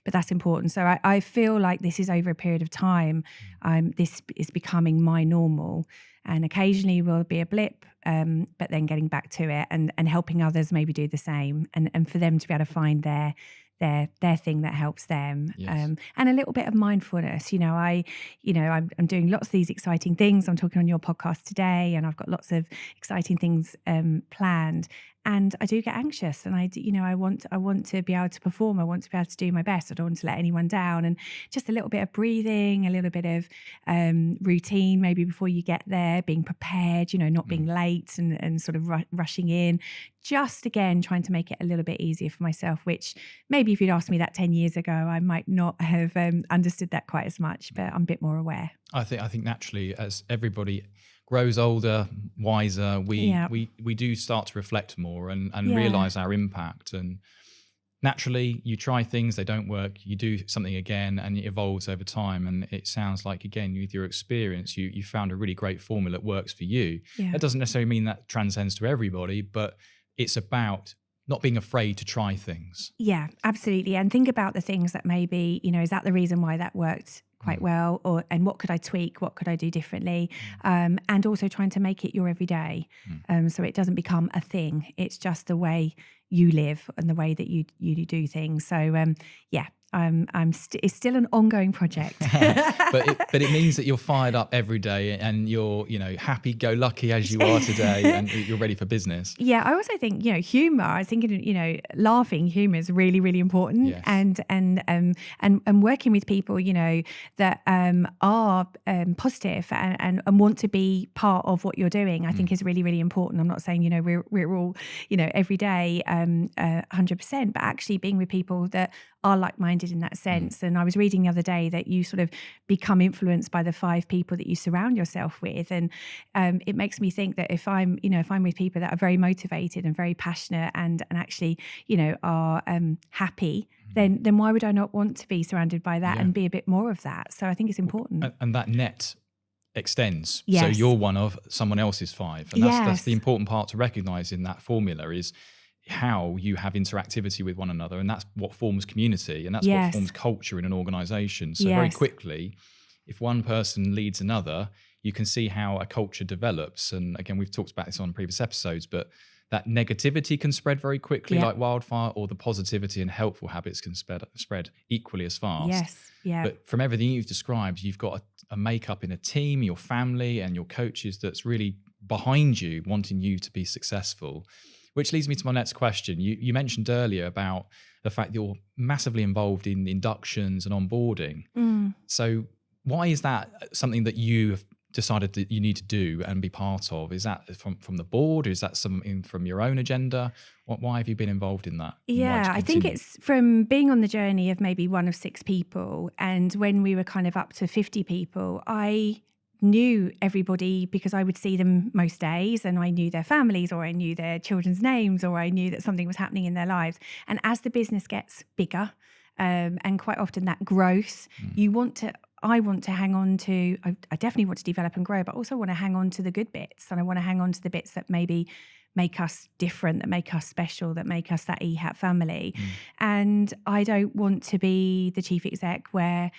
that's important. So I feel like this is over a period of time. This is becoming my normal. And occasionally will be a blip, but then getting back to it and helping others maybe do the same and for them to be able to find their thing that helps them. Yes. And a little bit of mindfulness. You know, I'm doing lots of these exciting things. I'm talking on your podcast today and I've got lots of exciting things planned. And I do get anxious and I want to be able to perform. I want to be able to do my best. I don't want to let anyone down. And just a little bit of breathing, a little bit of routine maybe before you get there, being prepared, you know, not being late and sort of rushing in. Just again, trying to make it a little bit easier for myself, which maybe if you'd asked me that 10 years ago, I might not have understood that quite as much, but I'm a bit more aware. I think naturally, as everybody grows older, wiser, we do start to reflect more and realize our impact. And naturally, you try things, they don't work, you do something again, and it evolves over time. And it sounds like, again, with your experience, you found a really great formula that works for you. Yeah. That doesn't necessarily mean that transcends to everybody, but it's about not being afraid to try things. Yeah, absolutely. And think about the things that maybe, you know, is that the reason why that worked quite well, and what could I tweak, what could I do differently, and also trying to make it your everyday, so it doesn't become a thing. It's just the way you live and the way that you do things. So it's still an ongoing project. but it means that you're fired up every day and you're, you know, happy-go-lucky as you are today and you're ready for business. Yeah, I also think, you know, humor, I was thinking, you know, laughing, humor is really, really important. Yes. And working with people, you know, that are positive and want to be part of what you're doing, I think is really, really important. I'm not saying, you know, we're all, you know, every day 100%, but actually being with people that are like-minded in that sense. And I was reading the other day that you sort of become influenced by the 5 people that you surround yourself with. And it makes me think that if I'm with people that are very motivated and very passionate and actually, you know, are happy, then why would I not want to be surrounded by that and be a bit more of that? So I think it's important. And that net extends. Yes. So you're one of someone else's 5. And that's the important part to recognize in that formula is how you have interactivity with one another, and that's what forms community, and that's what forms culture in an organization. So very quickly, if one person leads another, you can see how a culture develops. And again, we've talked about this on previous episodes, but that negativity can spread very quickly like wildfire, or the positivity and helpful habits can spread equally as fast. Yes, yeah. But from everything you've described, you've got a makeup in a team, your family and your coaches that's really behind you, wanting you to be successful. Which leads me to my next question. You mentioned earlier about the fact that you're massively involved in inductions and onboarding. So why is that something that you have decided that you need to do and be part of? Is that from the board? Or is that something from your own agenda? Why have you been involved in that? Yeah, I think it's from being on the journey of maybe one of 6 people. And when we were kind of up to 50 people, I knew everybody because I would see them most days and I knew their families, or I knew their children's names, or I knew that something was happening in their lives. And as the business gets bigger, and quite often that growth, I want to hang on to, I definitely want to develop and grow, but also want to hang on to the good bits. And I want to hang on to the bits that maybe make us different, that make us special, that make us that EHAAT family. And I don't want to be the chief exec where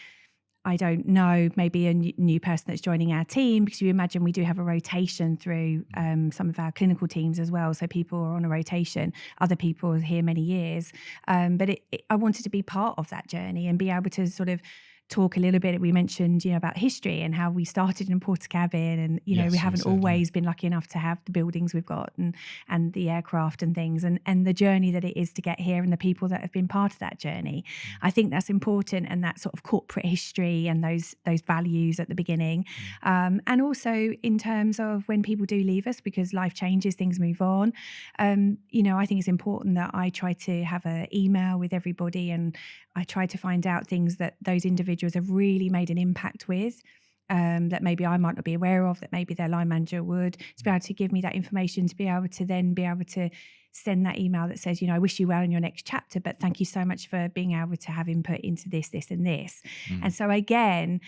I don't know, maybe a new person that's joining our team, because you imagine we do have a rotation through some of our clinical teams as well. So people are on a rotation, other people are here many years. But I wanted to be part of that journey and be able to sort of talk a little bit. We mentioned, about history and how we started in Portakabin, and Yes, we haven't always been lucky enough to have the buildings we've got and the aircraft and things, and the journey that it is to get here and the people that have been part of that journey. I think that's important, and that sort of corporate history and those values at the beginning, and also in terms of when people do leave us, because life changes, things move on. I think it's important that I try to have an email with everybody, and I try to find out things that those individuals have really made an impact with, that maybe I might not be aware of, that maybe their line manager would, to be able to give me that information, to be able to then be able to send that email that says, I wish you well in your next chapter, but thank you so much for being able to have input into this, this and this. And so again,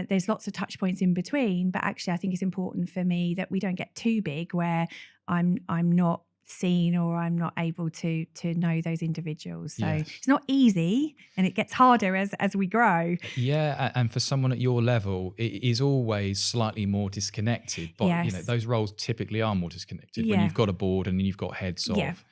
there's lots of touch points in between, but actually I think it's important for me that we don't get too big where I'm not seen or I'm not able to know those individuals. So It's not easy, and it gets harder as we grow. Yeah, and for someone at your level, it is always slightly more disconnected. But those roles typically are more disconnected when you've got a board and then you've got heads of.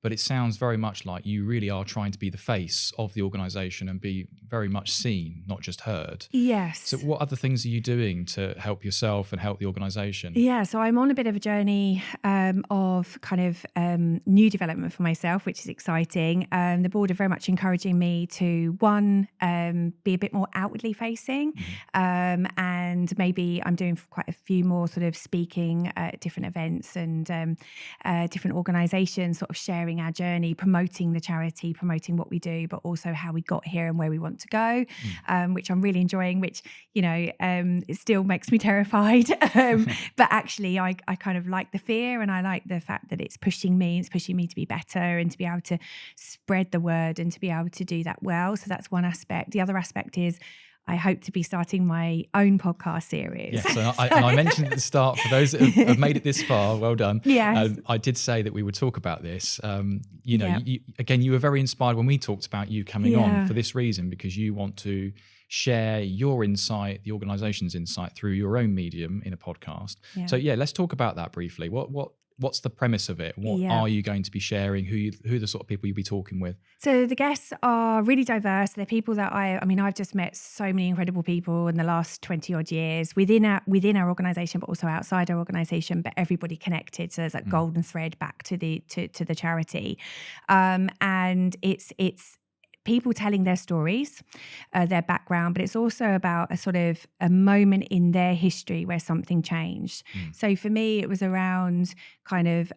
But it sounds very much like you really are trying to be the face of the organisation and be very much seen, not just heard. Yes. So what other things are you doing to help yourself and help the organisation? Yeah, so I'm on a bit of a journey of kind of new development for myself, which is exciting. The board are very much encouraging me to, one, be a bit more outwardly facing, and maybe I'm doing quite a few more sort of speaking at different events and different organisations, sort of sharing our journey, promoting the charity, promoting what we do, but also how we got here and where we want to go, which I'm really enjoying, which, it still makes me terrified. But actually I kind of like the fear, and I like the fact that it's pushing me to be better and to be able to spread the word and to be able to do that well. So that's one aspect. The other aspect is I hope to be starting my own podcast series. Yes, and I mentioned at the start, for those that have made it this far, well done. Yes. I did say that we would talk about this. You were very inspired when we talked about you coming on for this reason, because you want to share your insight, the organisation's insight, through your own medium in a podcast. Yeah. So let's talk about that briefly. What's the premise of it? What are you going to be sharing? Who are the sort of people you'll be talking with? So the guests are really diverse. They're people that I've just met so many incredible people in the last 20 odd years within our organisation, but also outside our organisation, but everybody connected. So there's that golden thread back to the charity. And it's people telling their stories, their background, but it's also about a sort of a moment in their history where something changed. So for me, it was around kind of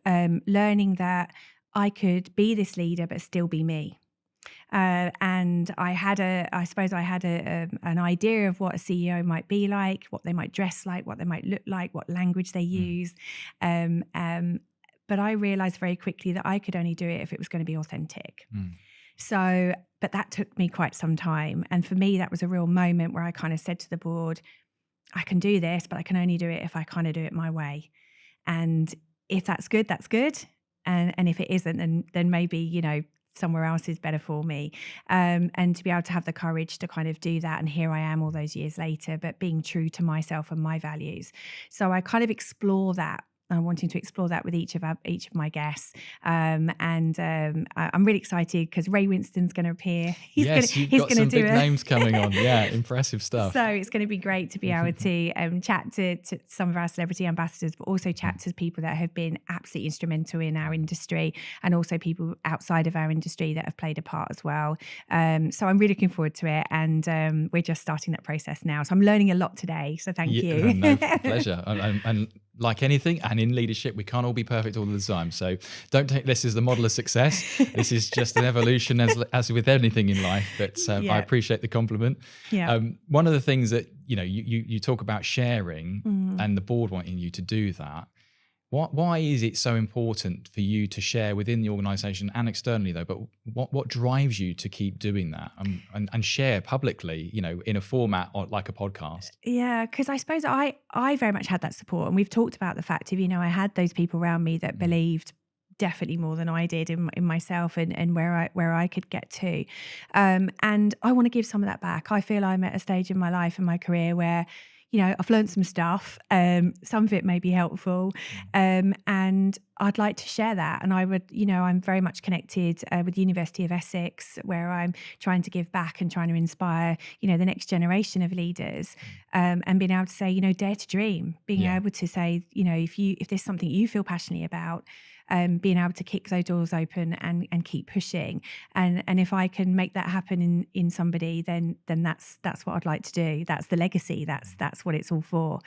learning that I could be this leader but still be me. And I had an idea of what a CEO might be like, what they might dress like, what they might look like, what language they use. But I realized very quickly that I could only do it if it was going to be authentic. So, but that took me quite some time. And for me, that was a real moment where I kind of said to the board, I can do this, but I can only do it if I kind of do it my way. And if that's good, that's good. And if it isn't, then maybe, somewhere else is better for me. And to be able to have the courage to kind of do that. And here I am all those years later, but being true to myself and my values. So I kind of explore that. I'm wanting to explore that with each of my guests, and I'm really excited because Ray Winston's going to appear. He's got some big names coming on. Yeah, impressive stuff. So it's going to be great to be able to chat to some of our celebrity ambassadors, but also chat to people that have been absolutely instrumental in our industry, and also people outside of our industry that have played a part as well. So I'm really looking forward to it, and we're just starting that process now. So I'm learning a lot today. So thank you. No, pleasure. And like anything, and in leadership, we can't all be perfect all the time. So don't take this as the model of success. This is just an evolution, as with anything in life. But I appreciate the compliment. Yeah. One of the things that you talk about sharing, and the board wanting you to do that. Why is it so important for you to share within the organisation and externally, though? But what drives you to keep doing that and share publicly, in a format like a podcast? Yeah, because I suppose I very much had that support, and we've talked about the fact of I had those people around me that believed definitely more than I did in myself and where I could get to. And I want to give some of that back. I feel I'm at a stage in my life and my career where, I've learned some stuff. Some of it may be helpful. And I'd like to share that. And I would, I'm very much connected with the University of Essex, where I'm trying to give back and trying to inspire, the next generation of leaders, and being able to say, dare to dream, being able to say, if there's something you feel passionately about, being able to kick those doors open and keep pushing. And if I can make that happen in somebody, then that's what I'd like to do. That's the legacy. That's what it's all for.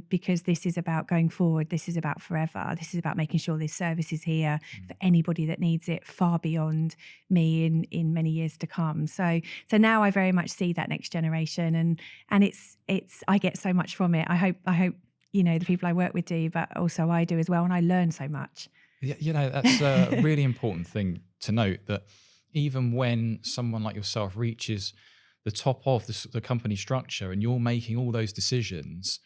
Because this is about going forward. This is about forever. This is about making sure this service is here for anybody that needs it, far beyond me in many years to come. So now I very much see that next generation, and it's I get so much from it. I hope the people I work with do, but also I do as well, and I learn so much. Yeah, that's a really important thing to note, that even when someone like yourself reaches the top of the company structure and you're making all those decisions,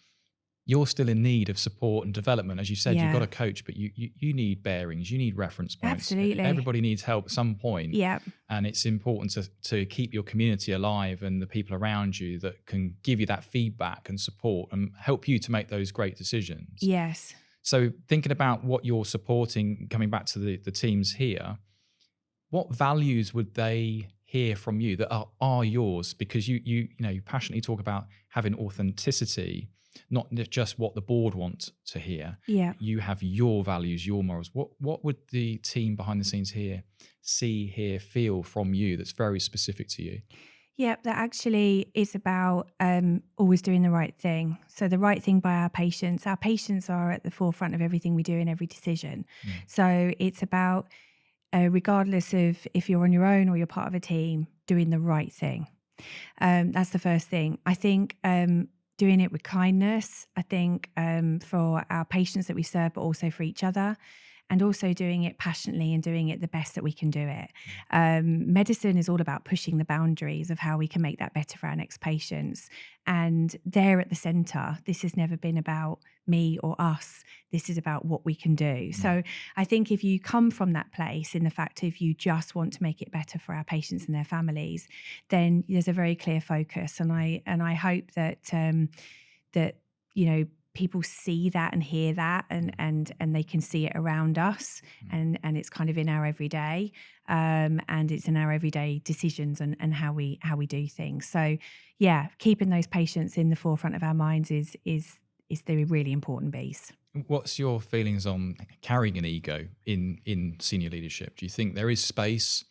you're still in need of support and development. As you said, you've got a coach, but you need bearings, you need reference points. Absolutely. Everybody needs help at some point. Yeah. And it's important to keep your community alive and the people around you that can give you that feedback and support and help you to make those great decisions. Yes. So thinking about what you're supporting, coming back to the teams here, what values would they hear from you that are yours? Because you passionately talk about having authenticity, not just what the board wants to hear. Yeah. You have your values, your morals. What would the team behind the scenes here see, hear, feel from you that's very specific to you? Yeah, that actually is about always doing the right thing. So the right thing by our patients. Our patients are at the forefront of everything we do and every decision. So it's about, regardless of if you're on your own or you're part of a team, doing the right thing. That's the first thing. I think doing it with kindness, I think for our patients that we serve, but also for each other. And also doing it passionately and doing it the best that we can do it. Medicine is all about pushing the boundaries of how we can make that better for our next patients. And they're at the centre. This has never been about me or us. This is about what we can do. So I think if you come from that place, in the fact if you just want to make it better for our patients and their families, then there's a very clear focus. And I hope that people see that and hear that, and they can see it around us, and it's kind of in our everyday, and it's in our everyday decisions and how we do things. So yeah, keeping those patients in the forefront of our minds is the really important piece. What's your feelings on carrying an ego in senior leadership? Do you think there is space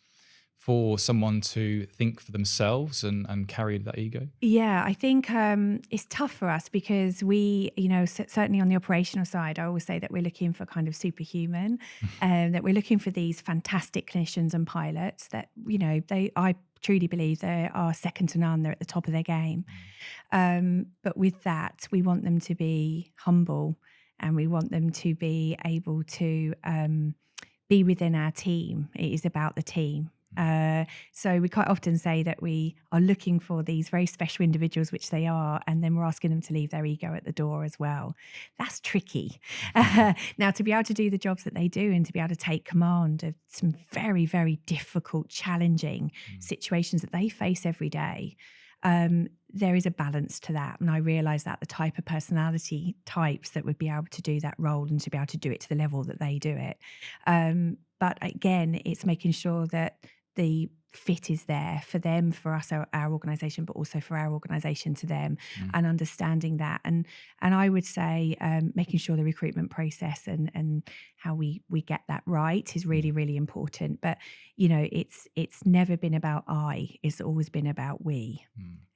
for someone to think for themselves and carry that ego? Yeah, I think it's tough for us because we, certainly on the operational side, I always say that we're looking for kind of superhuman, that we're looking for these fantastic clinicians and pilots that, I truly believe they are second to none. They're at the top of their game. But with that, we want them to be humble, and we want them to be able to be within our team. It is about the team. So we quite often say that we are looking for these very special individuals, which they are, and then we're asking them to leave their ego at the door as well. That's tricky. Now, to be able to do the jobs that they do and to be able to take command of some very, very difficult, challenging situations that they face every day, there is a balance to that. And I realise that the type of personality types that would be able to do that role and to be able to do it to the level that they do it. But again, it's making sure that the fit is there for them, for us, our organisation, but also for our organisation to them, and understanding that. And I would say making sure the recruitment process and how we get that right is really, really important. But, it's never been about it's always been about we.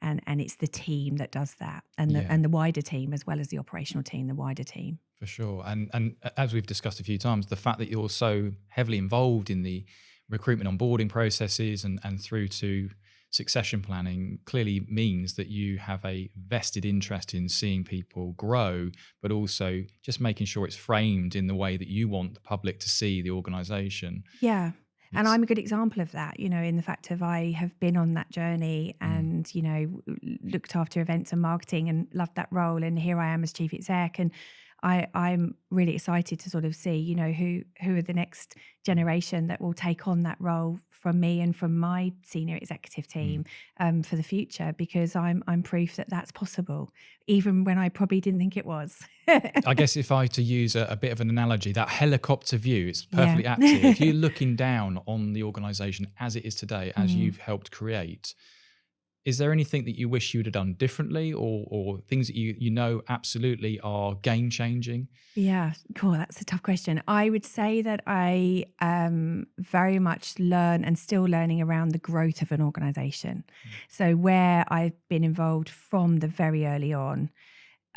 And it's the team that does that, and the wider team, as well as the operational team, the wider team. For sure. And as we've discussed a few times, the fact that you're so heavily involved in the recruitment onboarding processes and through to succession planning clearly means that you have a vested interest in seeing people grow, but also just making sure it's framed in the way that you want the public to see the organisation. Yeah. And I'm a good example of that, in the fact of I have been on that journey and, looked after events and marketing and loved that role. And here I am as chief exec. And I'm really excited to sort of see, you know, who are the next generation that will take on that role from me and from my senior executive team for the future, because I'm proof that that's possible, even when I probably didn't think it was. I guess if I to use a bit of an analogy, that helicopter view, it's perfectly Yeah. apt here. If you're looking down on the organisation as it is today, as you've helped create, is there anything that you wish you would have done differently, or things that you know absolutely are game changing? Yeah, cool. That's a tough question. I would say that I very much learn and still learning around the growth of an organization. So where I've been involved from the very early on,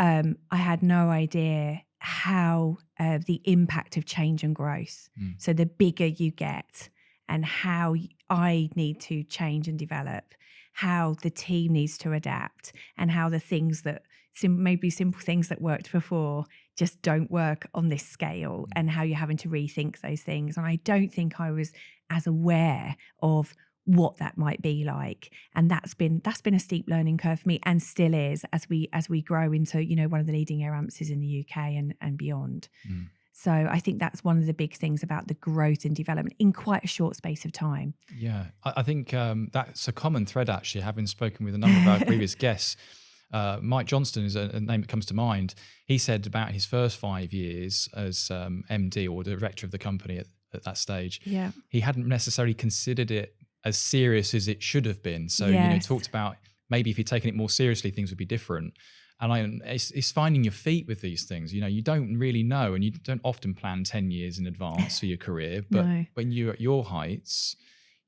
I had no idea how the impact of change and growth. So the bigger you get, and how I need to change and develop, how the team needs to adapt, and how the things that maybe simple things that worked before just don't work on this scale, and how you're having to rethink those things. And I don't think I was as aware of what that might be like, and that's been a steep learning curve for me, and still is, as we grow into, you know, one of the leading air ambulances in the UK and beyond. So I think that's one of the big things about the growth and development in quite a short space of time. Yeah, I think that's a common thread, actually, having spoken with a number of our previous guests. Mike Johnston is a name that comes to mind. He said about his first 5 years as MD or director of the company at that stage, he hadn't necessarily considered it as serious as it should have been. So, you know, talked about maybe if he'd taken it more seriously, things would be different. And it's finding your feet with these things. You know, you don't really know, and you don't often plan 10 years in advance for your career. But when you're at your heights,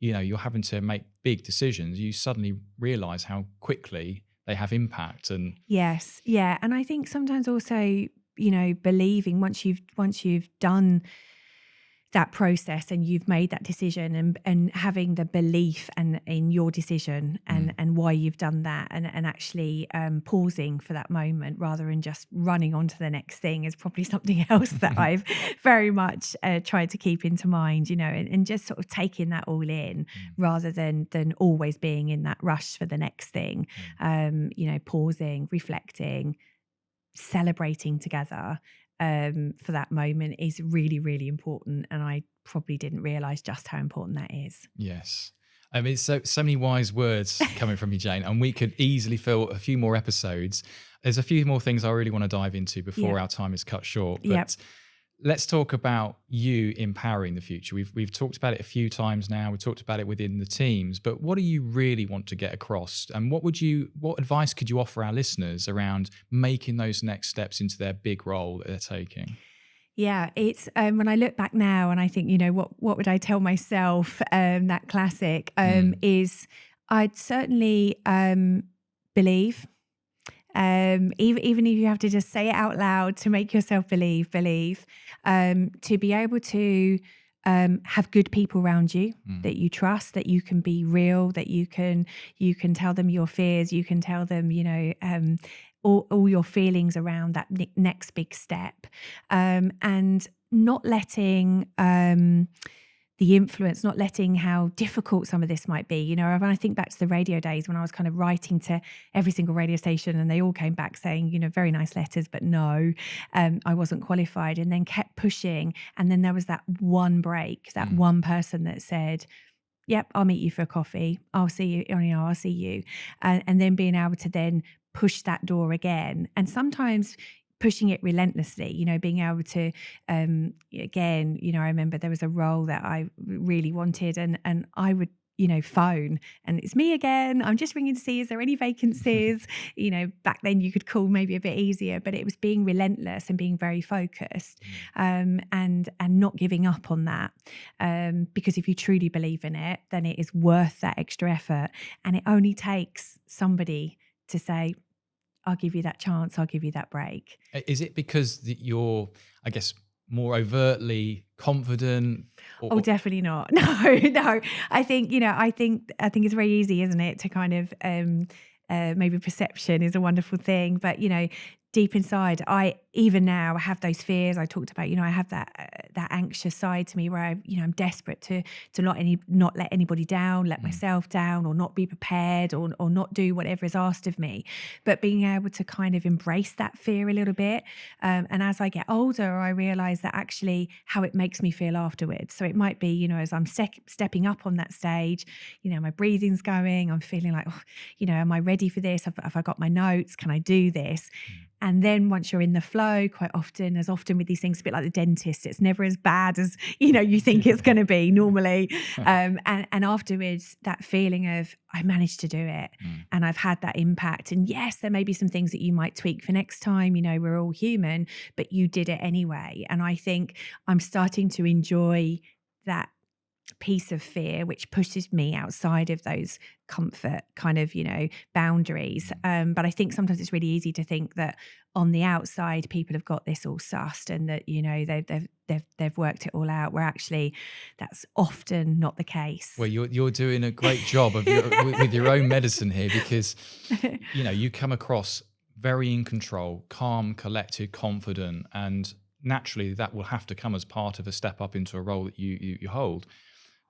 you know, you're having to make big decisions. You suddenly realize how quickly they have impact. And yes, yeah. And I think sometimes also, you know, believing once you've done that process and you've made that decision, and having the belief and in your decision and why you've done that, and actually pausing for that moment rather than just running on to the next thing, is probably something else that I've very much tried to keep into mind, you know, and just sort of taking that all in rather than always being in that rush for the next thing. You know, pausing, reflecting, celebrating together for that moment is really, really important. And I probably didn't realize just how important that is. yes. I mean, so many wise words coming from you, Jane, and we could easily fill a few more episodes. There's a few more things I really want to dive into before our time is cut short. But let's talk about you empowering the future. We've talked about it a few times now. We've talked about it within the teams, but what do you really want to get across? And what advice could you offer our listeners around making those next steps into their big role that they're taking? Yeah, it's when I look back now and I think, you know, what would I tell myself? That classic is I'd certainly believe. Even if you have to just say it out loud to make yourself believe, to be able to have good people around you that you trust, that you can be real, that you can tell them your fears, you can tell them, you know, all your feelings around that next big step, and not letting the influence, not letting how difficult some of this might be. You know, when I think back to the radio days when I was kind of writing to every single radio station and they all came back saying, you know, very nice letters, but no, I wasn't qualified, and then kept pushing. And then there was that one break, that one person that said, yep, I'll meet you for a coffee. I'll see you, you know, I'll see you. And then being able to then push that door again. And sometimes pushing it relentlessly, you know, being able to, again, you know, I remember there was a role that I really wanted, and I would, you know, phone, and it's me again. I'm just ringing to see, is there any vacancies? You know, back then you could call maybe a bit easier, but it was being relentless and being very focused, and not giving up on that. Because if you truly believe in it, then it is worth that extra effort. And it only takes somebody to say, I'll give you that chance, I'll give you that break. Is it because you're, I guess, more overtly confident? Oh, definitely not. No. I think, you know, I think it's very easy, isn't it, to kind of maybe perception is a wonderful thing, but, you know, deep inside, I even now have those fears I talked about. I have that anxious side to me where I'm desperate to not let anybody down, let myself down, or not be prepared, or not do whatever is asked of me. But being able to kind of embrace that fear a little bit, and as I get older, I realise that actually how it makes me feel afterwards. So it might be, as I'm stepping up on that stage, my breathing's going, I'm feeling like, am I ready for this? Have I got my notes? Can I do this? And then once you're in the flow, quite often, as often with these things, a bit like the dentist, it's never as bad as, you think it's going to be normally. And afterwards, that feeling of, I managed to do it and I've had that impact. And yes, there may be some things that you might tweak for next time. We're all human, but you did it anyway. And I think I'm starting to enjoy that piece of fear, which pushes me outside of those comfort kind of, boundaries. But I think sometimes it's really easy to think that on the outside, people have got this all sussed and that, they've worked it all out, where actually that's often not the case. Well, you're doing a great job of with your own medicine here, because, you come across very in control, calm, collected, confident, and naturally that will have to come as part of a step up into a role that you hold.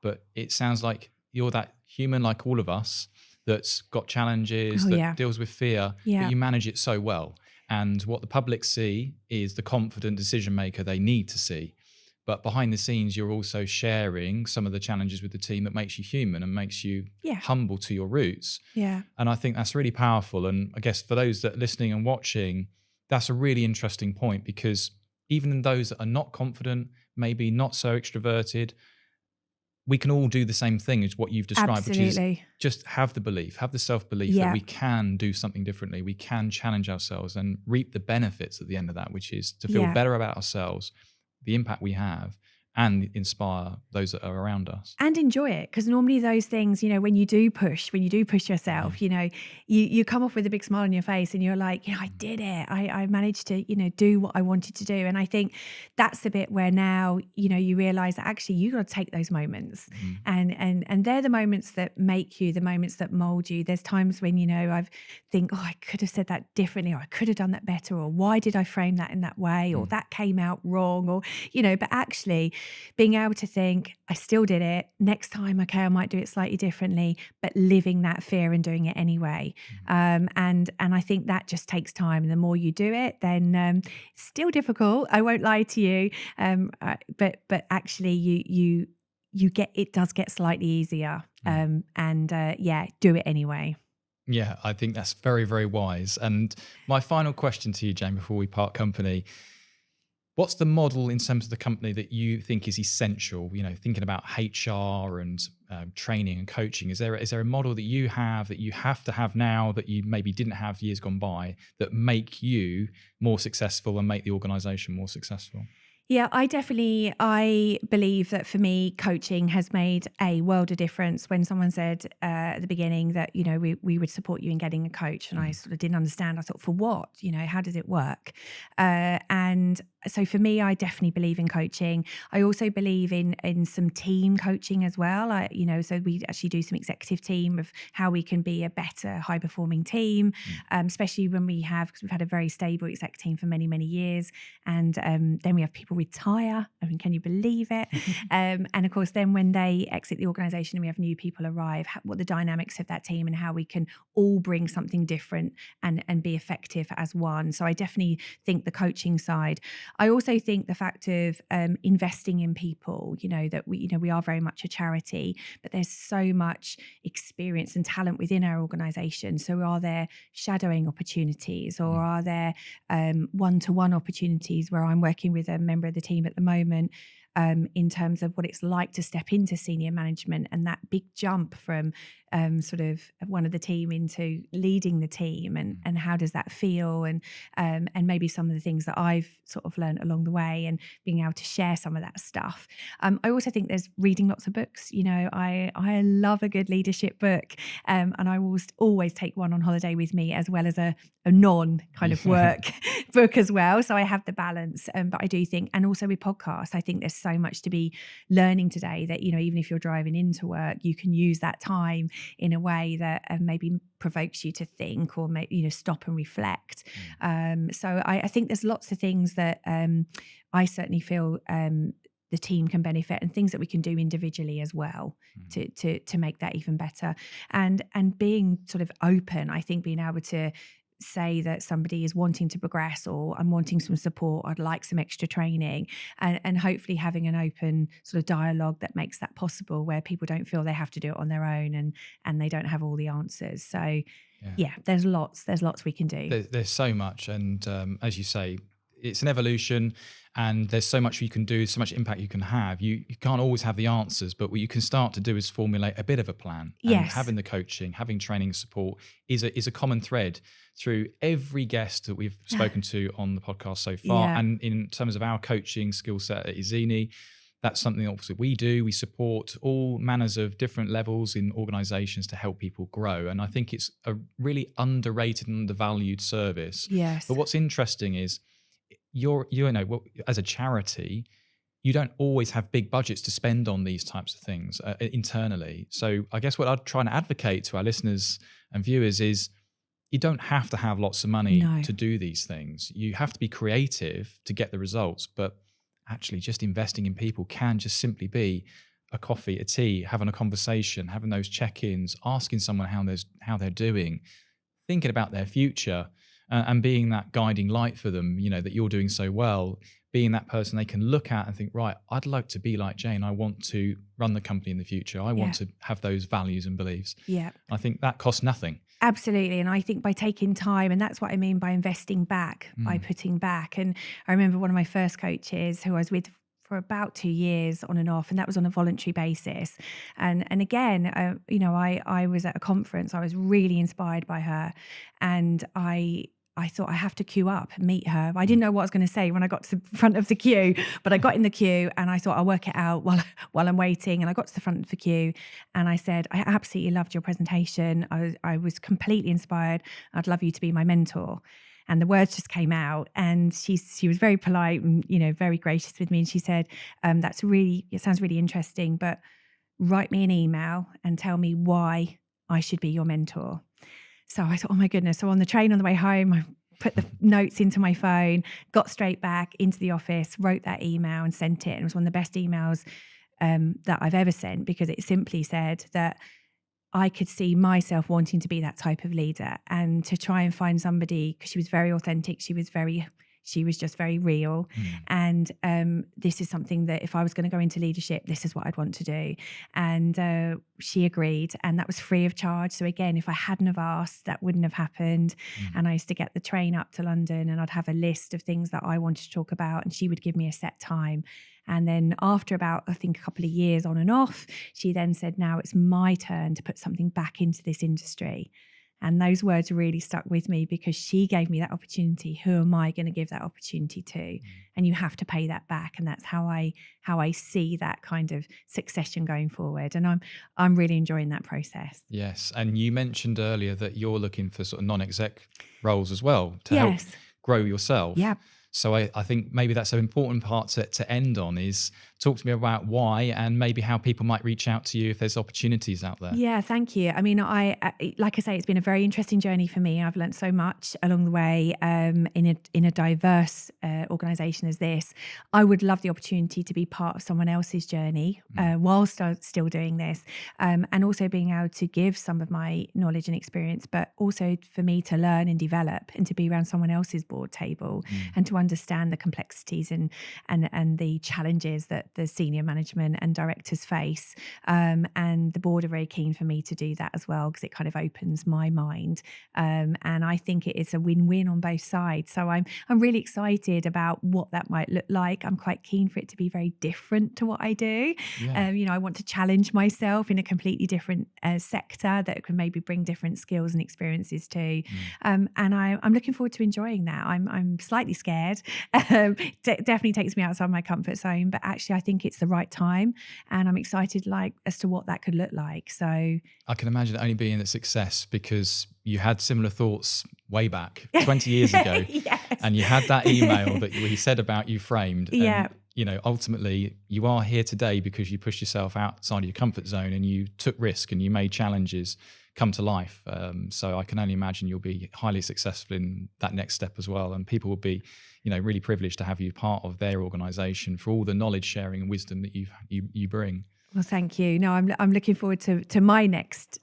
But it sounds like you're that human, like all of us, that's got challenges, deals with fear, but you manage it so well. And what the public see is the confident decision maker they need to see. But behind the scenes, you're also sharing some of the challenges with the team that makes you human and makes you humble to your roots. Yeah. And I think that's really powerful. And I guess for those that are listening and watching, that's a really interesting point, because even in those that are not confident, maybe not so extroverted, we can all do the same thing as what you've described, which is just have the belief, have the self-belief that we can do something differently. We can challenge ourselves and reap the benefits at the end of that, which is to feel better about ourselves, the impact we have, and inspire those that are around us. And enjoy it, because normally those things, when you do push yourself, you come off with a big smile on your face and you're like, I did it. I managed to, do what I wanted to do. And I think that's the bit where now, you realize that actually you got to take those moments and they're the moments that make you, the moments that mold you. There's times when, I think, I could have said that differently, or I could have done that better, or why did I frame that in that way? Or that came out wrong, or, but actually being able to think, I still did it. Next time, okay, I might do it slightly differently, but living that fear and doing it anyway. And I think that just takes time. And the more you do it, then it's still difficult. I won't lie to you. But actually, you get, it does get slightly easier. Do it anyway. Yeah, I think that's very, very wise. And my final question to you, Jane, before we part company. What's the model in terms of the company that you think is essential? Thinking about HR and training and coaching. Is there a model that you have to have now that you maybe didn't have years gone by that make you more successful and make the organisation more successful? Yeah, I believe that for me, coaching has made a world of difference. When someone said at the beginning that, we would support you in getting a coach, and I sort of didn't understand. I thought, for what? How does it work? And so for me, I definitely believe in coaching. I also believe in some team coaching as well. So we actually do some executive team of how we can be a better, high performing team, especially when because we've had a very stable exec team for many, many years. And then we have people retire. I mean, can you believe it? And of course, then when they exit the organisation and we have new people arrive, what the dynamics of that team and how we can all bring something different and be effective as one. So I definitely think the coaching side. I also think the fact of investing in people, that we are very much a charity, but there's so much experience and talent within our organisation. So are there shadowing opportunities, or are there one-to-one opportunities where I'm working with a member of the team at the moment in terms of what it's like to step into senior management and that big jump from sort of one of the team into leading the team, and how does that feel, and maybe some of the things that I've sort of learned along the way, and being able to share some of that stuff. I also think there's reading lots of books. I love a good leadership book, and I will always take one on holiday with me, as well as a non kind of work book as well. So I have the balance, but I do think, and also with podcasts, I think there's so much to be learning today that, even if you're driving into work, you can use that time in a way that maybe provokes you to think or stop and reflect. So I think there's lots of things that I certainly feel the team can benefit, and things that we can do individually as well to make that even better. And being sort of open, I think being able to say that somebody is wanting to progress, or I'm wanting some support, I'd like some extra training, and hopefully having an open sort of dialogue that makes that possible, where people don't feel they have to do it on their own and they don't have all the answers. So yeah, there's lots we can do. There's so much, and as you say, it's an evolution, and there's so much you can do, so much impact you can have. You can't always have the answers, but what you can start to do is formulate a bit of a plan. And having the coaching, having training support is a common thread through every guest that we've spoken to on the podcast so far. And in terms of our coaching skill set at ezeni, that's something obviously we do. We support all manners of different levels in organizations to help people grow. And I think it's a really underrated and undervalued service. Yes. But what's interesting is, as a charity, you don't always have big budgets to spend on these types of things internally. So I guess what I'd try and advocate to our listeners and viewers is, you don't have to have lots of money to do these things. You have to be creative to get the results, but actually just investing in people can just simply be a coffee, a tea, having a conversation, having those check-ins, asking someone how they're doing, thinking about their future. And being that guiding light for them, that you're doing so well, being that person they can look at and think, right, I'd like to be like Jane. I want to run the company in the future. I want to have those values and beliefs. Yeah. I think that costs nothing. Absolutely. And I think by taking time, and that's what I mean by investing back, by putting back. And I remember one of my first coaches who I was with for about 2 years on and off, and that was on a voluntary basis. And again, I was at a conference. I was really inspired by her, and I thought, I have to queue up and meet her. I didn't know what I was going to say when I got to the front of the queue, but I got in the queue and I thought, I'll work it out while I'm waiting. And I got to the front of the queue and I said, I absolutely loved your presentation. I was completely inspired. I'd love you to be my mentor. And the words just came out, and she was very polite and, very gracious with me. And she said, it sounds really interesting, but write me an email and tell me why I should be your mentor. So I thought, oh my goodness. So on the train on the way home, I put the notes into my phone, got straight back into the office, wrote that email and sent it. And it was one of the best emails that I've ever sent, because it simply said that I could see myself wanting to be that type of leader, and to try and find somebody, because she was very authentic. She was just very real. And this is something that if I was going to go into leadership, this is what I'd want to do. And she agreed, and that was free of charge. So again, if I hadn't have asked, that wouldn't have happened. And I used to get the train up to London, and I'd have a list of things that I wanted to talk about, and she would give me a set time. And then after about, I think, a couple of years on and off, she then said, now it's my turn to put something back into this industry. And those words really stuck with me, because she gave me that opportunity. Who am I going to give that opportunity to? And you have to pay that back. And that's how I see that kind of succession going forward. And I'm really enjoying that process. Yes. And you mentioned earlier that you're looking for sort of non-exec roles as well to help grow yourself. Yeah. So I think maybe that's an important part to end on, is talk to me about why, and maybe how people might reach out to you if there's opportunities out there. Yeah, thank you. I mean, like I say, it's been a very interesting journey for me. I've learned so much along the way in a diverse organisation as this. I would love the opportunity to be part of someone else's journey whilst I'm still doing this, and also being able to give some of my knowledge and experience, but also for me to learn and develop, and to be around someone else's board table and to understand the complexities and the challenges that the senior management and directors face. And the board are very keen for me to do that as well, because it kind of opens my mind. And I think it is a win-win on both sides. So I'm really excited about what that might look like. I'm quite keen for it to be very different to what I do. I want to challenge myself in a completely different sector that can maybe bring different skills and experiences to. And I'm looking forward to enjoying that. I'm slightly scared. Definitely takes me outside my comfort zone, but actually I think it's the right time, and I'm excited as to what that could look like. So I can imagine it only being a success, because you had similar thoughts way back 20 years ago. Yes. And you had that email that he said about you framed. Yeah. ultimately you are here today because you pushed yourself outside of your comfort zone and you took risk and you made challenges come to life. So I can only imagine you'll be highly successful in that next step as well. And people will be, really privileged to have you part of their organisation for all the knowledge sharing and wisdom that you bring. Well, thank you. No, I'm looking forward to my next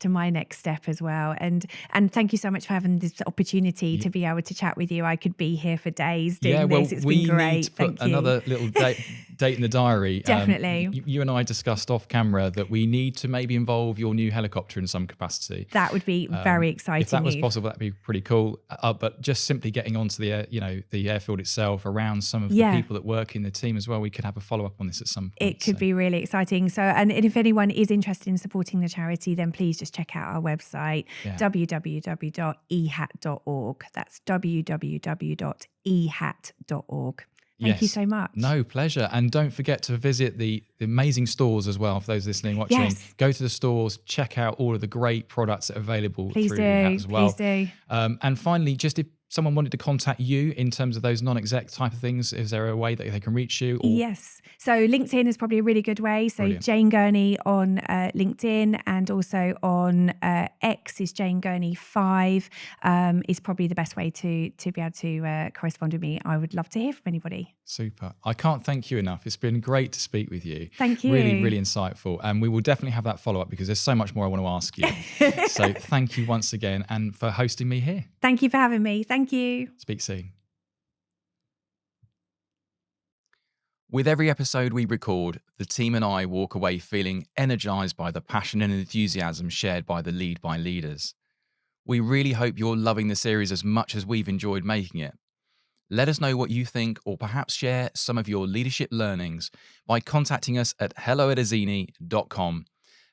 step as well. And thank you so much for having this opportunity to be able to chat with you. I could be here for days doing this. It's been great. Need to put another little date in the diary. Definitely. You and I discussed off camera that we need to maybe involve your new helicopter in some capacity. That would be very exciting. If that was possible, that'd be pretty cool. But just simply getting onto the airfield itself, around some of the people that work in the team as well, we could have a follow up on this at some point. It could be really exciting. So, and if anyone is interested in supporting the charity, then please just check out our website, www.ehaat.org. That's www.ehaat.org. Thank you so much. No, pleasure. And don't forget to visit the amazing stores as well. For those listening, watching, go to the stores, check out all of the great products that are available through EHAAT as well. Please do. And finally, just if someone wanted to contact you in terms of those non-exec type of things, is there a way that they can reach you? Yes. So LinkedIn is probably a really good way. So Brilliant. Jane Gurney on LinkedIn, and also on X is Jane Gurney 5 is probably the best way to be able to correspond with me. I would love to hear from anybody. Super. I can't thank you enough. It's been great to speak with you. Thank you. Really, really insightful. And we will definitely have that follow-up because there's so much more I want to ask you. So thank you once again and for hosting me here. Thank you for having me. Thank you. Speak soon. With every episode we record, the team and I walk away feeling energized by the passion and enthusiasm shared by the Lead by leaders. We really hope you're loving the series as much as we've enjoyed making it. Let us know what you think, or perhaps share some of your leadership learnings by contacting us at hello@ezeni.com,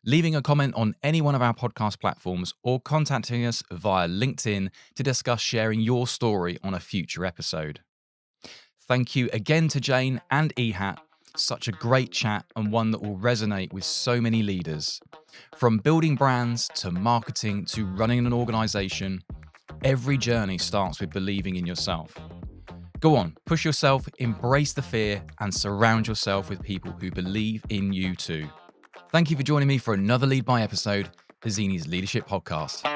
leaving a comment on any one of our podcast platforms, or contacting us via LinkedIn to discuss sharing your story on a future episode. Thank you again to Jane and EHAAT. Such a great chat, and one that will resonate with so many leaders. From building brands to marketing to running an organization, every journey starts with believing in yourself. Go on, push yourself, embrace the fear, and surround yourself with people who believe in you too. Thank you for joining me for another Lead By episode, Ezeni's Leadership Podcast.